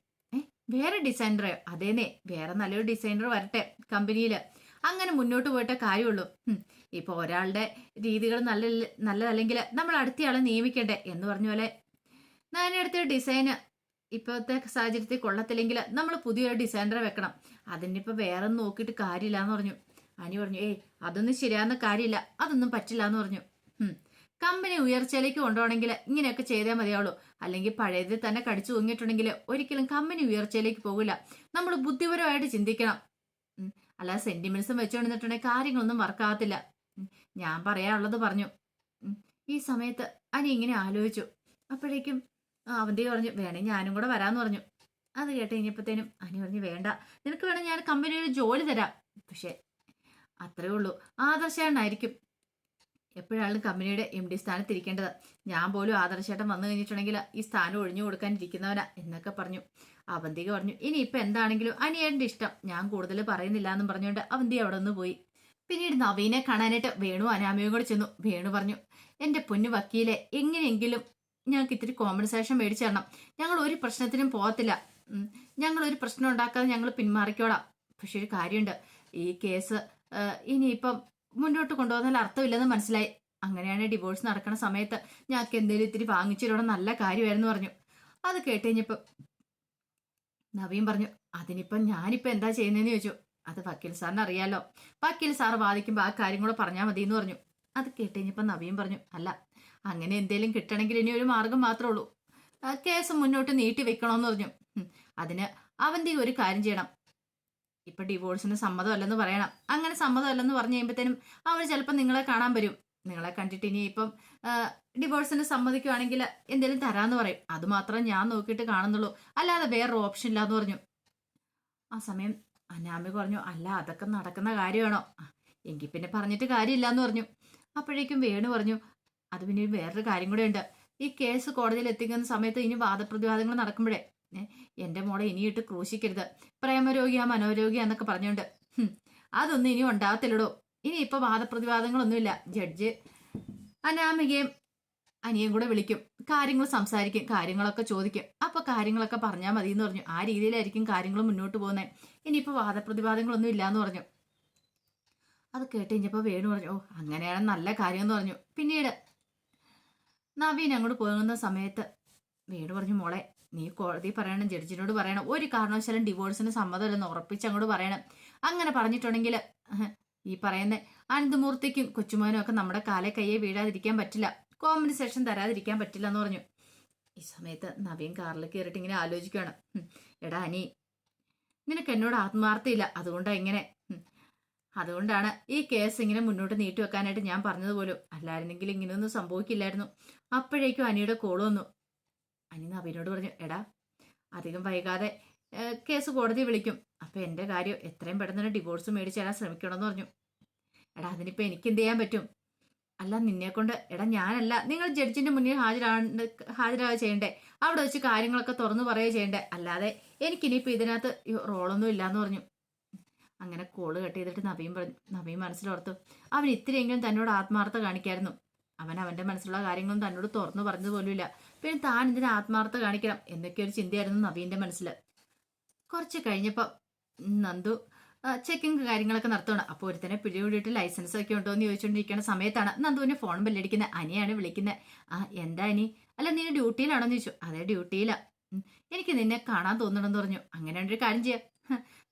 വേറെ ഡിസൈനറോ? അതേന്നെ, വേറെ നല്ലൊരു ഡിസൈനർ വരട്ടെ കമ്പനിയിൽ. അങ്ങനെ മുന്നോട്ട് പോയിട്ടേ കാര്യമുള്ളൂ. ഇപ്പൊ ഒരാളുടെ രീതികൾ നല്ലതല്ലെങ്കിൽ നമ്മൾ അടുത്തയാളെ നിയമിക്കണ്ടേ എന്ന് പറഞ്ഞ പോലെ ഞാനടുത്ത ഡിസൈന് ഇപ്പോഴത്തെ സാഹചര്യത്തിൽ കൊള്ളത്തില്ലെങ്കിൽ നമ്മൾ പുതിയൊരു ഡിസൈനറെ വെക്കണം. അതിനിപ്പോൾ വേറെ നോക്കിയിട്ട് കാര്യമില്ല എന്ന് പറഞ്ഞു. അനി പറഞ്ഞു, അതൊന്നും ശരിയാവുന്ന കാര്യമില്ല, അതൊന്നും പറ്റില്ല എന്ന് പറഞ്ഞു. കമ്പനി ഉയർച്ചയിലേക്ക് കൊണ്ടുപോകണമെങ്കിൽ ഇങ്ങനെയൊക്കെ ചെയ്തേ മതിയാവുള്ളൂ. അല്ലെങ്കിൽ പഴയതിൽ തന്നെ കടിച്ചു തൂങ്ങിയിട്ടുണ്ടെങ്കിൽ ഒരിക്കലും കമ്പനി ഉയർച്ചയിലേക്ക് പോകില്ല. നമ്മൾ ബുദ്ധിപരമായിട്ട് ചിന്തിക്കണം. അല്ലാതെ സെന്റിമെന്റ്സും വെച്ചുകൊണ്ടിട്ടുണ്ടെങ്കിൽ കാര്യങ്ങളൊന്നും വർക്കാകത്തില്ല. ഞാൻ പറയാനുള്ളത് പറഞ്ഞു. ഈ സമയത്ത് അനി ഇങ്ങനെ ആലോചിച്ചു. അപ്പോഴേക്കും അവന്തി പറഞ്ഞു, വേണേ ഞാനും കൂടെ വരാന്ന് പറഞ്ഞു. അത് കേട്ട് കഴിഞ്ഞപ്പോഴത്തേനും അനി പറഞ്ഞു, വേണ്ട, നിനക്ക് വേണേ ഞാൻ കമ്പനിയിൽ ജോലി തരാം. പക്ഷെ അത്രേ ഉള്ളൂ, ആദർശേട്ടനായിരിക്കും എപ്പോഴാളും കമ്പനിയുടെ MD സ്ഥാനത്ത് ഇരിക്കേണ്ടത്. ഞാൻ പോലും ആദർശേട്ടൻ വന്നു കഴിഞ്ഞിട്ടുണ്ടെങ്കിൽ ഈ സ്ഥാനം ഒഴിഞ്ഞു കൊടുക്കാനിരിക്കുന്നവനാ എന്നൊക്കെ പറഞ്ഞു. അവന്തിക പറഞ്ഞു, ഇനിയിപ്പോൾ എന്താണെങ്കിലും അനിയേട്ടൻ്റെ ഇഷ്ടം, ഞാൻ കൂടുതൽ പറയുന്നില്ല എന്നും പറഞ്ഞുകൊണ്ട് അവന്തി അവിടെ നിന്ന് പോയി. പിന്നീട് നവീനെ കാണാനായിട്ട് വേണു അനാമയും കൂടെ ചെന്നു. വേണു പറഞ്ഞു, എൻ്റെ പൊന്നു വക്കീലെ, എങ്ങനെയെങ്കിലും ഞങ്ങൾക്ക് ഇത്തിരി കോമ്പൻസേഷൻ മേടിച്ചു തരണം. ഞങ്ങൾ ഒരു പ്രശ്നത്തിനും പോകത്തില്ല. ഞങ്ങൾ ഒരു പ്രശ്നം ഉണ്ടാക്കാതെ ഞങ്ങൾ പിന്മാറിക്കോളാം. പക്ഷെ ഒരു കാര്യമുണ്ട്, ഈ കേസ് ഇനിയിപ്പം മുന്നോട്ട് കൊണ്ടുപോകുന്നതിൽ അർത്ഥമില്ലെന്ന് മനസ്സിലായി. അങ്ങനെയാണ് ഡിവോഴ്സ് നടക്കുന്ന സമയത്ത് ഞങ്ങൾക്ക് എന്തെങ്കിലും ഇത്തിരി വാങ്ങിച്ചിടണം, നല്ല കാര്യമായിരുന്നു പറഞ്ഞു. അത് കേട്ട് കഴിഞ്ഞപ്പോൾ നവീൻ പറഞ്ഞു, അതിനിപ്പം ഞാനിപ്പോൾ എന്താ ചെയ്യുന്നതെന്ന് ചോദിച്ചു. അത് വക്കീൽ സാറിന് അറിയാലോ, വക്കീൽ സാർ വാദിക്കുമ്പോൾ ആ കാര്യം കൂടെ പറഞ്ഞാൽ മതി എന്ന് പറഞ്ഞു. അത് കേട്ട് കഴിഞ്ഞപ്പോൾ നവീൻ പറഞ്ഞു, അല്ല അങ്ങനെ എന്തെങ്കിലും കിട്ടണമെങ്കിൽ ഇനി ഒരു മാർഗം മാത്രമേ ഉള്ളൂ, കേസ് മുന്നോട്ട് നീട്ടി വെക്കണമെന്ന് പറഞ്ഞു. അതിന് അവന്തി ഒരു കാര്യം ചെയ്യണം. ഇപ്പൊ ഡിവോഴ്സിന് സമ്മതമല്ലെന്ന് പറയണം. അങ്ങനെ സമ്മതമല്ലെന്ന് പറഞ്ഞു കഴിയുമ്പോഴത്തേനും അവർ ചിലപ്പോൾ നിങ്ങളെ കാണാൻ വരും. നിങ്ങളെ കണ്ടിട്ട് ഇനി ഇപ്പം ഡിവോഴ്സിന് സമ്മതിക്കുവാണെങ്കിൽ എന്തെങ്കിലും തരാന്ന് പറയും. അത് മാത്രം ഞാൻ നോക്കിയിട്ട് കാണുന്നുള്ളൂ, അല്ലാതെ വേറൊരു ഓപ്ഷൻ ഇല്ലാന്ന് പറഞ്ഞു. ആ സമയം അനാമി പറഞ്ഞു, അല്ല അതൊക്കെ നടക്കുന്ന കാര്യമാണോ? എങ്കിൽ പിന്നെ പറഞ്ഞിട്ട് കാര്യമില്ല എന്ന് പറഞ്ഞു. അപ്പോഴേക്കും വേണു പറഞ്ഞു, അത് പിന്നെ വേറൊരു കാര്യം കൂടെ ഉണ്ട്. ഈ കേസ് കോടതിയിൽ എത്തിക്കുന്ന സമയത്ത് ഇനി വാദപ്രതിവാദങ്ങൾ നടക്കുമ്പോഴേ എൻ്റെ മോളെ ഇനിയിട്ട് ക്രൂശിക്കരുത്, പ്രേമരോഗിയാ മനോരോഗിയാ എന്നൊക്കെ പറഞ്ഞുകൊണ്ട് അതൊന്നും ഇനി ഉണ്ടാകത്തില്ലടോ. ഇനി ഇപ്പൊ വാദപ്രതിവാദങ്ങളൊന്നുമില്ല. ജഡ്ജ് അനാമികയും അനിയും കൂടെ വിളിക്കും, കാര്യങ്ങൾ സംസാരിക്കും, കാര്യങ്ങളൊക്കെ ചോദിക്കും. അപ്പൊ കാര്യങ്ങളൊക്കെ പറഞ്ഞാൽ മതി എന്ന് പറഞ്ഞു. ആ രീതിയിലായിരിക്കും കാര്യങ്ങൾ മുന്നോട്ട് പോകുന്നത്. ഇനിയിപ്പോ വാദപ്രതിവാദങ്ങളൊന്നും ഇല്ലാന്ന് പറഞ്ഞു. അത് കേട്ട് കഴിഞ്ഞപ്പോൾ വേണു പറഞ്ഞു, അങ്ങനെയാണ് നല്ല കാര്യം എന്ന് പറഞ്ഞു. പിന്നീട് നവീൻ അങ്ങോട്ട് പോകുന്ന സമയത്ത് വീട് പറഞ്ഞു, മോളെ നീ കോടതി പറയണം, ജഡ്ജിനോട് പറയണം, ഒരു കാരണവശാലും ഡിവോഴ്സിന് സമ്മതമല്ലെന്ന് ഉറപ്പിച്ച് അങ്ങോട്ട് പറയണം. അങ്ങനെ പറഞ്ഞിട്ടുണ്ടെങ്കിൽ ഈ പറയുന്ന അനന്തമൂർത്തിക്കും കൊച്ചുമോനും ഒക്കെ നമ്മുടെ കാലെ കയ്യെ വീഴാതിരിക്കാൻ പറ്റില്ല, കോമ്പൻസേഷൻ തരാതിരിക്കാൻ പറ്റില്ല എന്ന് പറഞ്ഞു. ഈ സമയത്ത് നവീൻ കാറിൽ കയറിയിട്ട് ഇങ്ങനെ ആലോചിക്കുകയാണ്. എടാ അനി, നിനക്ക് എന്നോട് ആത്മാർത്ഥയില്ല, അതുകൊണ്ടാണ് ഈ കേസ് ഇങ്ങനെ മുന്നോട്ട് നീട്ടിവെക്കാനായിട്ട് ഞാൻ പറഞ്ഞതുപോലും. അല്ലായിരുന്നെങ്കിൽ ഇങ്ങനെയൊന്നും സംഭവിക്കില്ലായിരുന്നു. അപ്പോഴേക്കും അനിയുടെ കോള് വന്നു. അനി നവീനോട് പറഞ്ഞു, എടാ അധികം വൈകാതെ കേസ് കോടതി വിളിക്കും, അപ്പൊ എന്റെ കാര്യം എത്രയും പെട്ടെന്ന് ഡിവോഴ്സ് മേടിച്ച് തരാൻ ശ്രമിക്കണമെന്ന് പറഞ്ഞു. എടാ അതിനിപ്പോ എനിക്ക് എന്ത് ചെയ്യാൻ പറ്റും? അല്ല നിന്നെ കൊണ്ട്, എടാ ഞാനല്ല, നിങ്ങൾ ജഡ്ജിന്റെ മുന്നിൽ ഹാജരാകുക ചെയ്യണ്ടേ, അവിടെ വെച്ച് കാര്യങ്ങളൊക്കെ തുറന്നു പറയുക ചെയ്യണ്ടേ, അല്ലാതെ എനിക്കിനിയിപ്പോ ഇതിനകത്ത് റോളൊന്നും ഇല്ലാന്ന് പറഞ്ഞു. അങ്ങനെ കോള് കട്ട് ചെയ്തിട്ട് നവീൻ മനസ്സിലോർത്തു, അവൻ ഇത്തിരിയെങ്കിലും തന്നോട് ആത്മാർത്ഥ കാണിക്കായിരുന്നു. അവന്റെ മനസ്സിലുള്ള കാര്യങ്ങളൊന്നും തന്നോട് തുറന്നു പറഞ്ഞത് പോലുമില്ല. പിന്നെ താൻ ഇതിന് ആത്മാർത്ഥ കാണിക്കണം എന്നൊക്കെ ഒരു ചിന്തയായിരുന്നു നവീന്റെ മനസ്സിൽ. കുറച്ച് കഴിഞ്ഞപ്പോൾ നന്ദു ചെക്കിങ് കാര്യങ്ങളൊക്കെ നടത്തണം. അപ്പോൾ ഒരുത്തനെ പിടികൂടിയിട്ട് ലൈസൻസ് ഒക്കെ ഉണ്ടോ എന്ന് ചോദിച്ചുകൊണ്ടിരിക്കുന്ന സമയത്താണ് നന്ദുവിന്റെ ഫോൺ ബെല്ലടിക്കുന്നത്. അനിയാണ് വിളിക്കുന്നത്. എന്താ അനി? അല്ല നീ ഡ്യൂട്ടിയിലാണോ എന്ന് ചോദിച്ചു. അതെ ഡ്യൂട്ടിയിലാ. എനിക്ക് നിന്നെ കാണാൻ തോന്നണമെന്ന് പറഞ്ഞു. അങ്ങനെയാണ്ടൊരു കാര്യം ചെയ്യാം,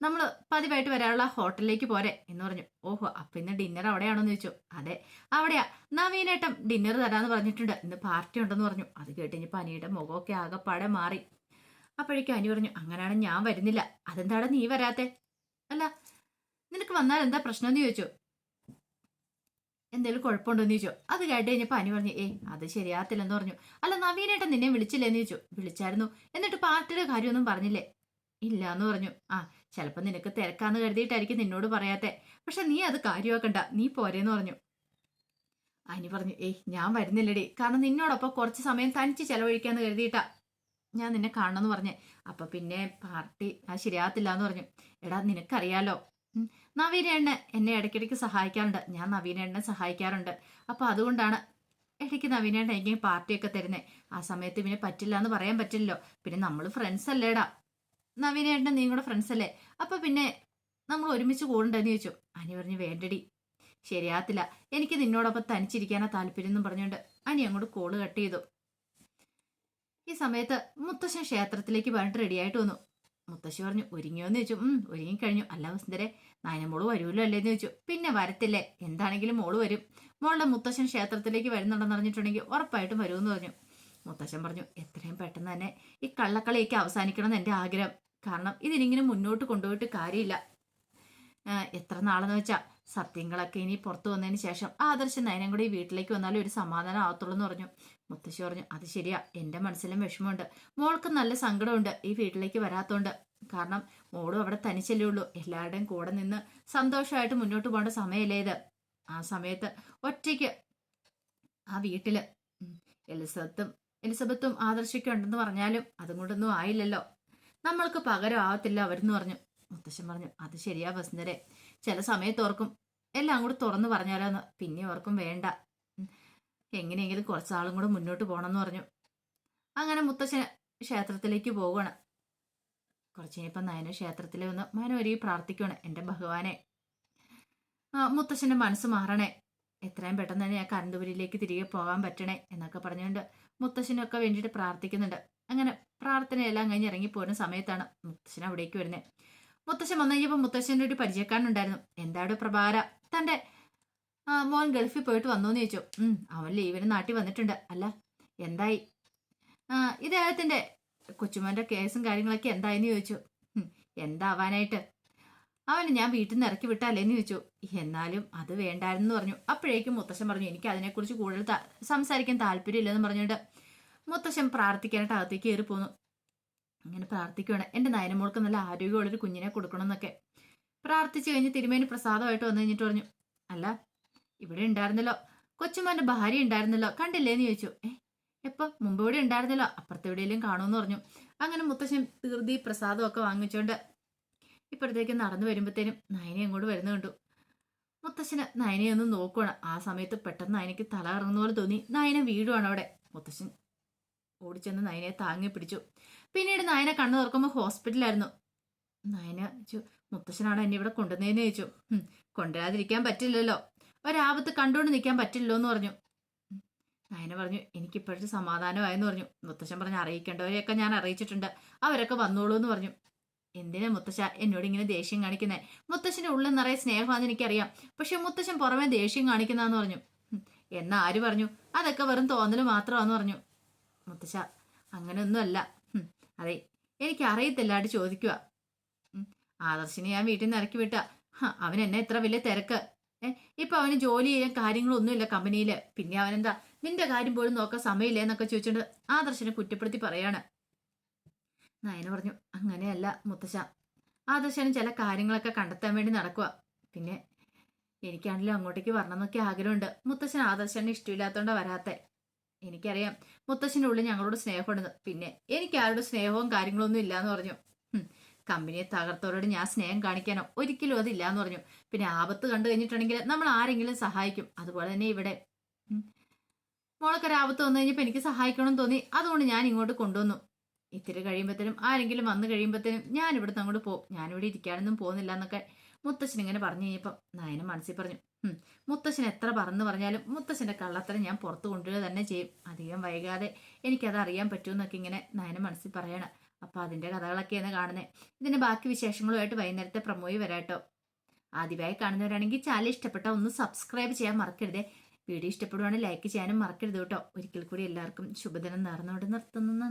നമ്മൾ പതിവായിട്ട് വരാനുള്ള ഹോട്ടലിലേക്ക് പോരെ എന്ന് പറഞ്ഞു. ഓഹോ, അപ്പൊ ഇന്ന് ഡിന്നർ അവിടെയാണോന്ന് ചോദിച്ചു. അതെ അവിടെയാ, നവീനേട്ടം ഡിന്നർ തരാന്ന് പറഞ്ഞിട്ടുണ്ട്, ഇന്ന് പാർട്ടി ഉണ്ടെന്ന് പറഞ്ഞു. അത് കേട്ടിഞ്ഞപ്പോ അനിയുടെ മുഖമൊക്കെ ആകെപ്പാടെ മാറി. അപ്പോഴേക്കും അനി പറഞ്ഞു, അങ്ങനെയാണ് ഞാൻ വരുന്നില്ല. അതെന്താടാ നീ വരാത്തെ? അല്ല നിനക്ക് വന്നാൽ എന്താ പ്രശ്നം എന്ന് ചോദിച്ചു. എന്തെങ്കിലും കുഴപ്പമുണ്ടോന്ന് ചോദിച്ചു. അത് കേട്ട് കഴിഞ്ഞപ്പോ അനി പറഞ്ഞു, അത് ശരിയാത്തില്ലെന്ന് പറഞ്ഞു. അല്ല നവീനേട്ടൻ നിന്നെ വിളിച്ചില്ലെന്ന് ചോദിച്ചു. വിളിച്ചായിരുന്നു, എന്നിട്ട് പാർട്ടിയുടെ കാര്യമൊന്നും പറഞ്ഞില്ലേ? ഇല്ല എന്ന് പറഞ്ഞു. ചിലപ്പോ നിനക്ക് തിരക്കാന്ന് കരുതിയിട്ടായിരിക്കും നിന്നോട് പറയാത്തെ, പക്ഷെ നീ അത് കാര്യമാക്കണ്ട, നീ പോരേന്ന് പറഞ്ഞു. അനി പറഞ്ഞു, ഞാൻ വരുന്നില്ലടി, കാരണം നിന്നോടൊപ്പം കുറച്ച് സമയം തനിച്ച് ചെലവഴിക്കാന്ന് കരുതിയിട്ടാ ഞാൻ നിന്നെ കാണണമെന്ന് പറഞ്ഞേ. അപ്പൊ പിന്നെ പാർട്ടി ശരിയാകത്തില്ല എന്ന് പറഞ്ഞു. എടാ നിനക്കറിയാലോ, നവീനേണ്ണ എന്നെ ഇടയ്ക്കിടയ്ക്ക് സഹായിക്കാറുണ്ട്, ഞാൻ നവീനേണ്ണനെ സഹായിക്കാറുണ്ട്. അപ്പൊ അതുകൊണ്ടാണ് ഇടയ്ക്ക് നവീനേണ്ണ എനിക്ക് പാർട്ടിയൊക്കെ തരുന്നേ. ആ സമയത്ത് പിന്നെ പറ്റില്ല എന്ന് പറയാൻ പറ്റില്ലല്ലോ. പിന്നെ നമ്മൾ ഫ്രണ്ട്സ് അല്ലേടാ, നവീനേട്ടൻ നീ കൂടെ ഫ്രണ്ട്സ് അല്ലേ, അപ്പൊ പിന്നെ നമ്മൾ ഒരുമിച്ച് കൂടണ്ടെന്ന് ചോദിച്ചു. അനി പറഞ്ഞു, വേണ്ടടി ശരിയാകത്തില്ല, എനിക്ക് നിന്നോടൊപ്പം തനിച്ചിരിക്കാനാ താല്പര്യം എന്നും പറഞ്ഞുകൊണ്ട് അനി അങ്ങോട്ട് കോള് കട്ട് ചെയ്തു. ഈ സമയത്ത് മുത്തശ്ശൻ ക്ഷേത്രത്തിലേക്ക് പറഞ്ഞിട്ട് റെഡിയായിട്ട് വന്നു. മുത്തശ്ശി പറഞ്ഞു, ഒരുങ്ങിയോന്ന് ചോദിച്ചു. ഒരുങ്ങിക്കഴിഞ്ഞു. അല്ല വസുന്ധരെ, നായനമോള് വരുമല്ലോ അല്ലേന്ന് ചോദിച്ചു. പിന്നെ വരത്തില്ലേ, എന്താണെങ്കിലും മോള് വരും. മോളുടെ മുത്തശ്ശൻ ക്ഷേത്രത്തിലേക്ക് വരുന്നുണ്ടെന്ന് അറിഞ്ഞിട്ടുണ്ടെങ്കിൽ ഉറപ്പായിട്ടും വരുമെന്ന് പറഞ്ഞു. മുത്തശ്ശൻ പറഞ്ഞു, എത്രയും പെട്ടെന്ന് തന്നെ ഈ കള്ളക്കളിയൊക്കെ അവസാനിക്കണം എന്ന് എൻ്റെ ആഗ്രഹം. കാരണം ഇതിനിങ്ങനെ മുന്നോട്ട് കൊണ്ടുപോയിട്ട് കാര്യമില്ല. എത്ര നാളെന്ന് വെച്ചാൽ സത്യങ്ങളൊക്കെ ഇനി പുറത്തു വന്നതിന് ശേഷം ആദർശം നയനം കൂടി ഈ വീട്ടിലേക്ക് വന്നാലും ഒരു സമാധാനം ആവത്തുള്ളൂ എന്ന് പറഞ്ഞു. മുത്തശ്ശി പറഞ്ഞു, അത് ശരിയാ, എൻ്റെ മനസ്സിലും വിഷമമുണ്ട്, മോൾക്ക് നല്ല സങ്കടമുണ്ട് ഈ വീട്ടിലേക്ക് വരാത്തോണ്ട്. കാരണം മോളും അവിടെ തനിച്ചല്ലേ ഉള്ളൂ, എല്ലാവരുടെയും കൂടെ നിന്ന് സന്തോഷമായിട്ട് മുന്നോട്ട് പോകേണ്ട സമയമല്ലേ ഇത്. ആ സമയത്ത് ഒറ്റയ്ക്ക് ആ വീട്ടില് എലിസബത്തും ആദർശിക്കും ഉണ്ടെന്ന് പറഞ്ഞാലും അതും കൊണ്ടൊന്നും ആയില്ലല്ലോ, നമ്മൾക്ക് പകരം ആവത്തില്ല അവരെന്ന് പറഞ്ഞു. മുത്തശ്ശൻ പറഞ്ഞു, അത് ശരിയാ വസുന്ധരെ, ചില സമയത്ത് ഓർക്കും എല്ലാം കൂടെ തുറന്നു പറഞ്ഞാലോന്ന്, പിന്നെ ഓർക്കും വേണ്ട, എങ്ങനെയെങ്കിലും കുറച്ചാളും കൂടെ മുന്നോട്ട് പോകണമെന്ന് പറഞ്ഞു. അങ്ങനെ മുത്തശ്ശൻ ക്ഷേത്രത്തിലേക്ക് പോവുകയാണ്. കുറച്ച് കഴിഞ്ഞപ്പം നയന ക്ഷേത്രത്തിൽ വന്ന് മനോരി പ്രാർത്ഥിക്കുകയാണ്, എൻ്റെ ഭഗവാനെ മുത്തശ്ശൻ്റെ മനസ്സ് മാറണേ, എത്രയും പെട്ടെന്ന് തന്നെ ഞാൻ കരണ്ടുപുരിയിലേക്ക് തിരികെ പോകാൻ പറ്റണേ എന്നൊക്കെ പറഞ്ഞുകൊണ്ട് മുത്തശ്ശനൊക്കെ വേണ്ടിയിട്ട് പ്രാർത്ഥിക്കുന്നുണ്ട്. അങ്ങനെ പ്രാർത്ഥനയെല്ലാം കഴിഞ്ഞ് ഇറങ്ങിപ്പോരുന്ന സമയത്താണ് മുത്തശ്ശൻ അവിടേക്ക് വരുന്നത്. മുത്തശ്ശൻ വന്നു കഴിഞ്ഞപ്പോൾ മുത്തശ്ശൻ്റെ ഒരു പരിചയക്കാരനുണ്ടായിരുന്നു. എന്താടോ പ്രഭാര, തൻ്റെ മോൻ ഗൾഫിൽ പോയിട്ട് വന്നോന്ന് ചോദിച്ചു. അവൻ ലീവിന് നാട്ടിൽ വന്നിട്ടുണ്ട്. അല്ല എന്തായി? ഇദ്ദേഹത്തിൻ്റെ കൊച്ചുമോൻ്റെ കേസും കാര്യങ്ങളൊക്കെ എന്തായെന്ന് ചോദിച്ചു. എന്താവാനായിട്ട്, അവന് ഞാൻ വീട്ടിൽ നിന്ന് ഇറക്കി വിട്ടാലേന്ന് ചോദിച്ചു. എന്നാലും അത് വേണ്ടായിരുന്നു പറഞ്ഞു. അപ്പോഴേക്കും മുത്തശ്ശൻ പറഞ്ഞു, എനിക്ക് അതിനെക്കുറിച്ച് കൂടുതൽ സംസാരിക്കാൻ താല്പര്യമില്ലെന്ന് പറഞ്ഞുകൊണ്ട് മുത്തശ്ശൻ പ്രാർത്ഥിക്കാനായിട്ട് അകത്തേക്ക് കയറി പോന്നു. അങ്ങനെ പ്രാർത്ഥിക്കുകയാണ്, എൻ്റെ നയനമോൾക്ക് നല്ല ആരോഗ്യമുള്ളൊരു കുഞ്ഞിനെ കൊടുക്കണമെന്നൊക്കെ പ്രാർത്ഥിച്ചു കഴിഞ്ഞ് തിരുമേനി പ്രസാദമായിട്ട് വന്നു കഴിഞ്ഞിട്ട് പറഞ്ഞു, അല്ല ഇവിടെ ഉണ്ടായിരുന്നല്ലോ, കൊച്ചുമോൻ്റെ ഭാര്യ ഉണ്ടായിരുന്നല്ലോ, കണ്ടില്ലേന്ന് ചോദിച്ചു. എപ്പോൾ? മുമ്പ് ഇവിടെ ഉണ്ടായിരുന്നല്ലോ, അപ്പുറത്തെവിടെയെങ്കിലും കാണുമെന്ന് പറഞ്ഞു. അങ്ങനെ മുത്തശ്ശൻ തീർതി പ്രസാദമൊക്കെ വാങ്ങിച്ചുകൊണ്ട് ഇപ്പോഴത്തേക്ക് നടന്നു വരുമ്പോഴത്തേനും നയനെ അങ്ങോട്ട് വരുന്ന കണ്ടു. മുത്തശ്ശന് നയനെ ഒന്ന് നോക്കുവാണ്. ആ സമയത്ത് പെട്ടെന്ന് നയനയ്ക്ക് തല ഇറങ്ങുന്ന പോലെ തോന്നി. നയന വീഴുവാണ് അവിടെ. മുത്തശ്ശൻ ഓടിച്ചെന്ന് നയനെ താങ്ങി പിടിച്ചു. പിന്നീട് നയനെ കണ്ണു തുറക്കുമ്പോൾ ഹോസ്പിറ്റലായിരുന്നു. നയന ചോദിച്ചു, മുത്തശ്ശനാണ് എന്നെ ഇവിടെ കൊണ്ടുവന്നതെന്ന് ചോദിച്ചു. കൊണ്ടുവരാതിരിക്കാൻ പറ്റില്ലല്ലോ, ഒരാപത്ത് കണ്ടുകൊണ്ട് നിൽക്കാൻ പറ്റില്ലല്ലോ എന്ന് പറഞ്ഞു. നയന പറഞ്ഞു എനിക്കിപ്പോഴത്തെ സമാധാനമായെന്ന് പറഞ്ഞു. മുത്തശ്ശൻ പറഞ്ഞു അറിയിക്കേണ്ടവരെയൊക്കെ ഞാൻ അറിയിച്ചിട്ടുണ്ട്, അവരൊക്കെ വന്നോളൂ എന്ന് പറഞ്ഞു. എന്തിനാ മുത്തശ്ശ എന്നോട് ഇങ്ങനെ ദേഷ്യം കാണിക്കുന്നേ? മുത്തശ്ശന്റെ ഉള്ളിൽ നിറയെ സ്നേഹമാണെന്ന് എനിക്കറിയാം, പക്ഷെ മുത്തശ്ശൻ പുറമെ ദേഷ്യം കാണിക്കുന്നതെന്ന് പറഞ്ഞു. എന്നാ ആര് പറഞ്ഞു? അതൊക്കെ വെറും തോന്നൽ മാത്രമാണെന്ന് പറഞ്ഞു. മുത്തശ്ശ അങ്ങനെയൊന്നുമല്ല. അതെ എനിക്ക് അറിയത്തില്ലാണ്ട് ചോദിക്കുക. ആദർശിനെ ഞാൻ വീട്ടിൽ നിന്ന് ഇറക്കി വിട്ട അവൻ എന്നെ എത്ര വലിയ തിരക്ക്. ഇപ്പൊ അവന് ജോലി ചെയ്യാൻ കാര്യങ്ങളൊന്നുമില്ല കമ്പനിയിൽ. പിന്നെ അവനെന്താ നിന്റെ കാര്യം പോലും നോക്കാൻ സമയമില്ല എന്നൊക്കെ ചോദിച്ചിട്ട് ആദർശനെ കുറ്റപ്പെടുത്തി പറയാണ്. നയന പറഞ്ഞു അങ്ങനെയല്ല മുത്തശ്ശ, ആദർശനും ചില കാര്യങ്ങളൊക്കെ കണ്ടെത്താൻ വേണ്ടി നടക്കുക. പിന്നെ എനിക്കാണെങ്കിലും അങ്ങോട്ടേക്ക് വരണമെന്നൊക്കെ ആഗ്രഹമുണ്ട്. മുത്തശ്ശൻ ആദർശനെ ഇഷ്ടമില്ലാത്തോണ്ടാ വരാത്തെ. എനിക്കറിയാം മുത്തശ്ശൻ്റെ ഉള്ളിൽ ഞങ്ങളോട് സ്നേഹമുണ്ടെന്ന്. പിന്നെ എനിക്ക് ആരുടെ സ്നേഹവും കാര്യങ്ങളൊന്നും ഇല്ലാന്ന് പറഞ്ഞു. കമ്പനിയെ തകർത്തവരോട് ഞാൻ സ്നേഹം കാണിക്കാനോ ഒരിക്കലും അതില്ലാന്ന് പറഞ്ഞു. പിന്നെ ആപത്ത് കണ്ടു കഴിഞ്ഞിട്ടുണ്ടെങ്കിൽ നമ്മൾ ആരെങ്കിലും സഹായിക്കും. അതുപോലെ തന്നെ ഇവിടെ മോളൊക്കെ ആപത്ത് വന്നു കഴിഞ്ഞപ്പോൾ എനിക്ക് സഹായിക്കണമെന്ന് തോന്നി, അതുകൊണ്ട് ഞാൻ ഇങ്ങോട്ട് കൊണ്ടുവന്നു. ഇത്തിരി കഴിയുമ്പോഴത്തേനും ആരെങ്കിലും വന്നു കഴിയുമ്പോഴത്തേനും ഞാൻ ഇവിടുന്ന് അങ്ങോട്ട് പോകും, ഞാനിവിടെ ഇരിക്കാനൊന്നും പോകുന്നില്ല എന്നൊക്കെ മുത്തശ്ശൻ ഇങ്ങനെ പറഞ്ഞു കഴിഞ്ഞപ്പം നയന മനസ്സിൽ പറഞ്ഞു മുത്തശ്ശൻ എത്ര പറന്ന് പറഞ്ഞാലും മുത്തശ്ശന്റെ കള്ളത്തരം ഞാൻ പുറത്തു കൊണ്ടുവരിക തന്നെ ചെയ്യും. അധികം വൈകാതെ എനിക്കത് അറിയാൻ പറ്റുമെന്നൊക്കെ ഇങ്ങനെ നയന മനസ്സിൽ പറയാണ്. അപ്പൊ അതിന്റെ കഥകളൊക്കെയാണ് കാണുന്നത്. ഇതിന്റെ ബാക്കി വിശേഷങ്ങളുമായിട്ട് വൈകുന്നേരത്തെ പ്രമോയി വരാട്ടോ. ആദ്യമായി കാണുന്നവരാണെങ്കിൽ ചാനൽ ഇഷ്ടപ്പെട്ട ഒന്ന് സബ്സ്ക്രൈബ് ചെയ്യാൻ മറക്കരുതേ. വീഡിയോ ഇഷ്ടപ്പെടുവാണെങ്കിൽ ലൈക്ക് ചെയ്യാനും മറക്കരുത് കേട്ടോ. ഒരിക്കൽ കൂടി എല്ലാവർക്കും ശുഭദിനം നേർന്നുകൊണ്ട് നിർത്തുന്നു.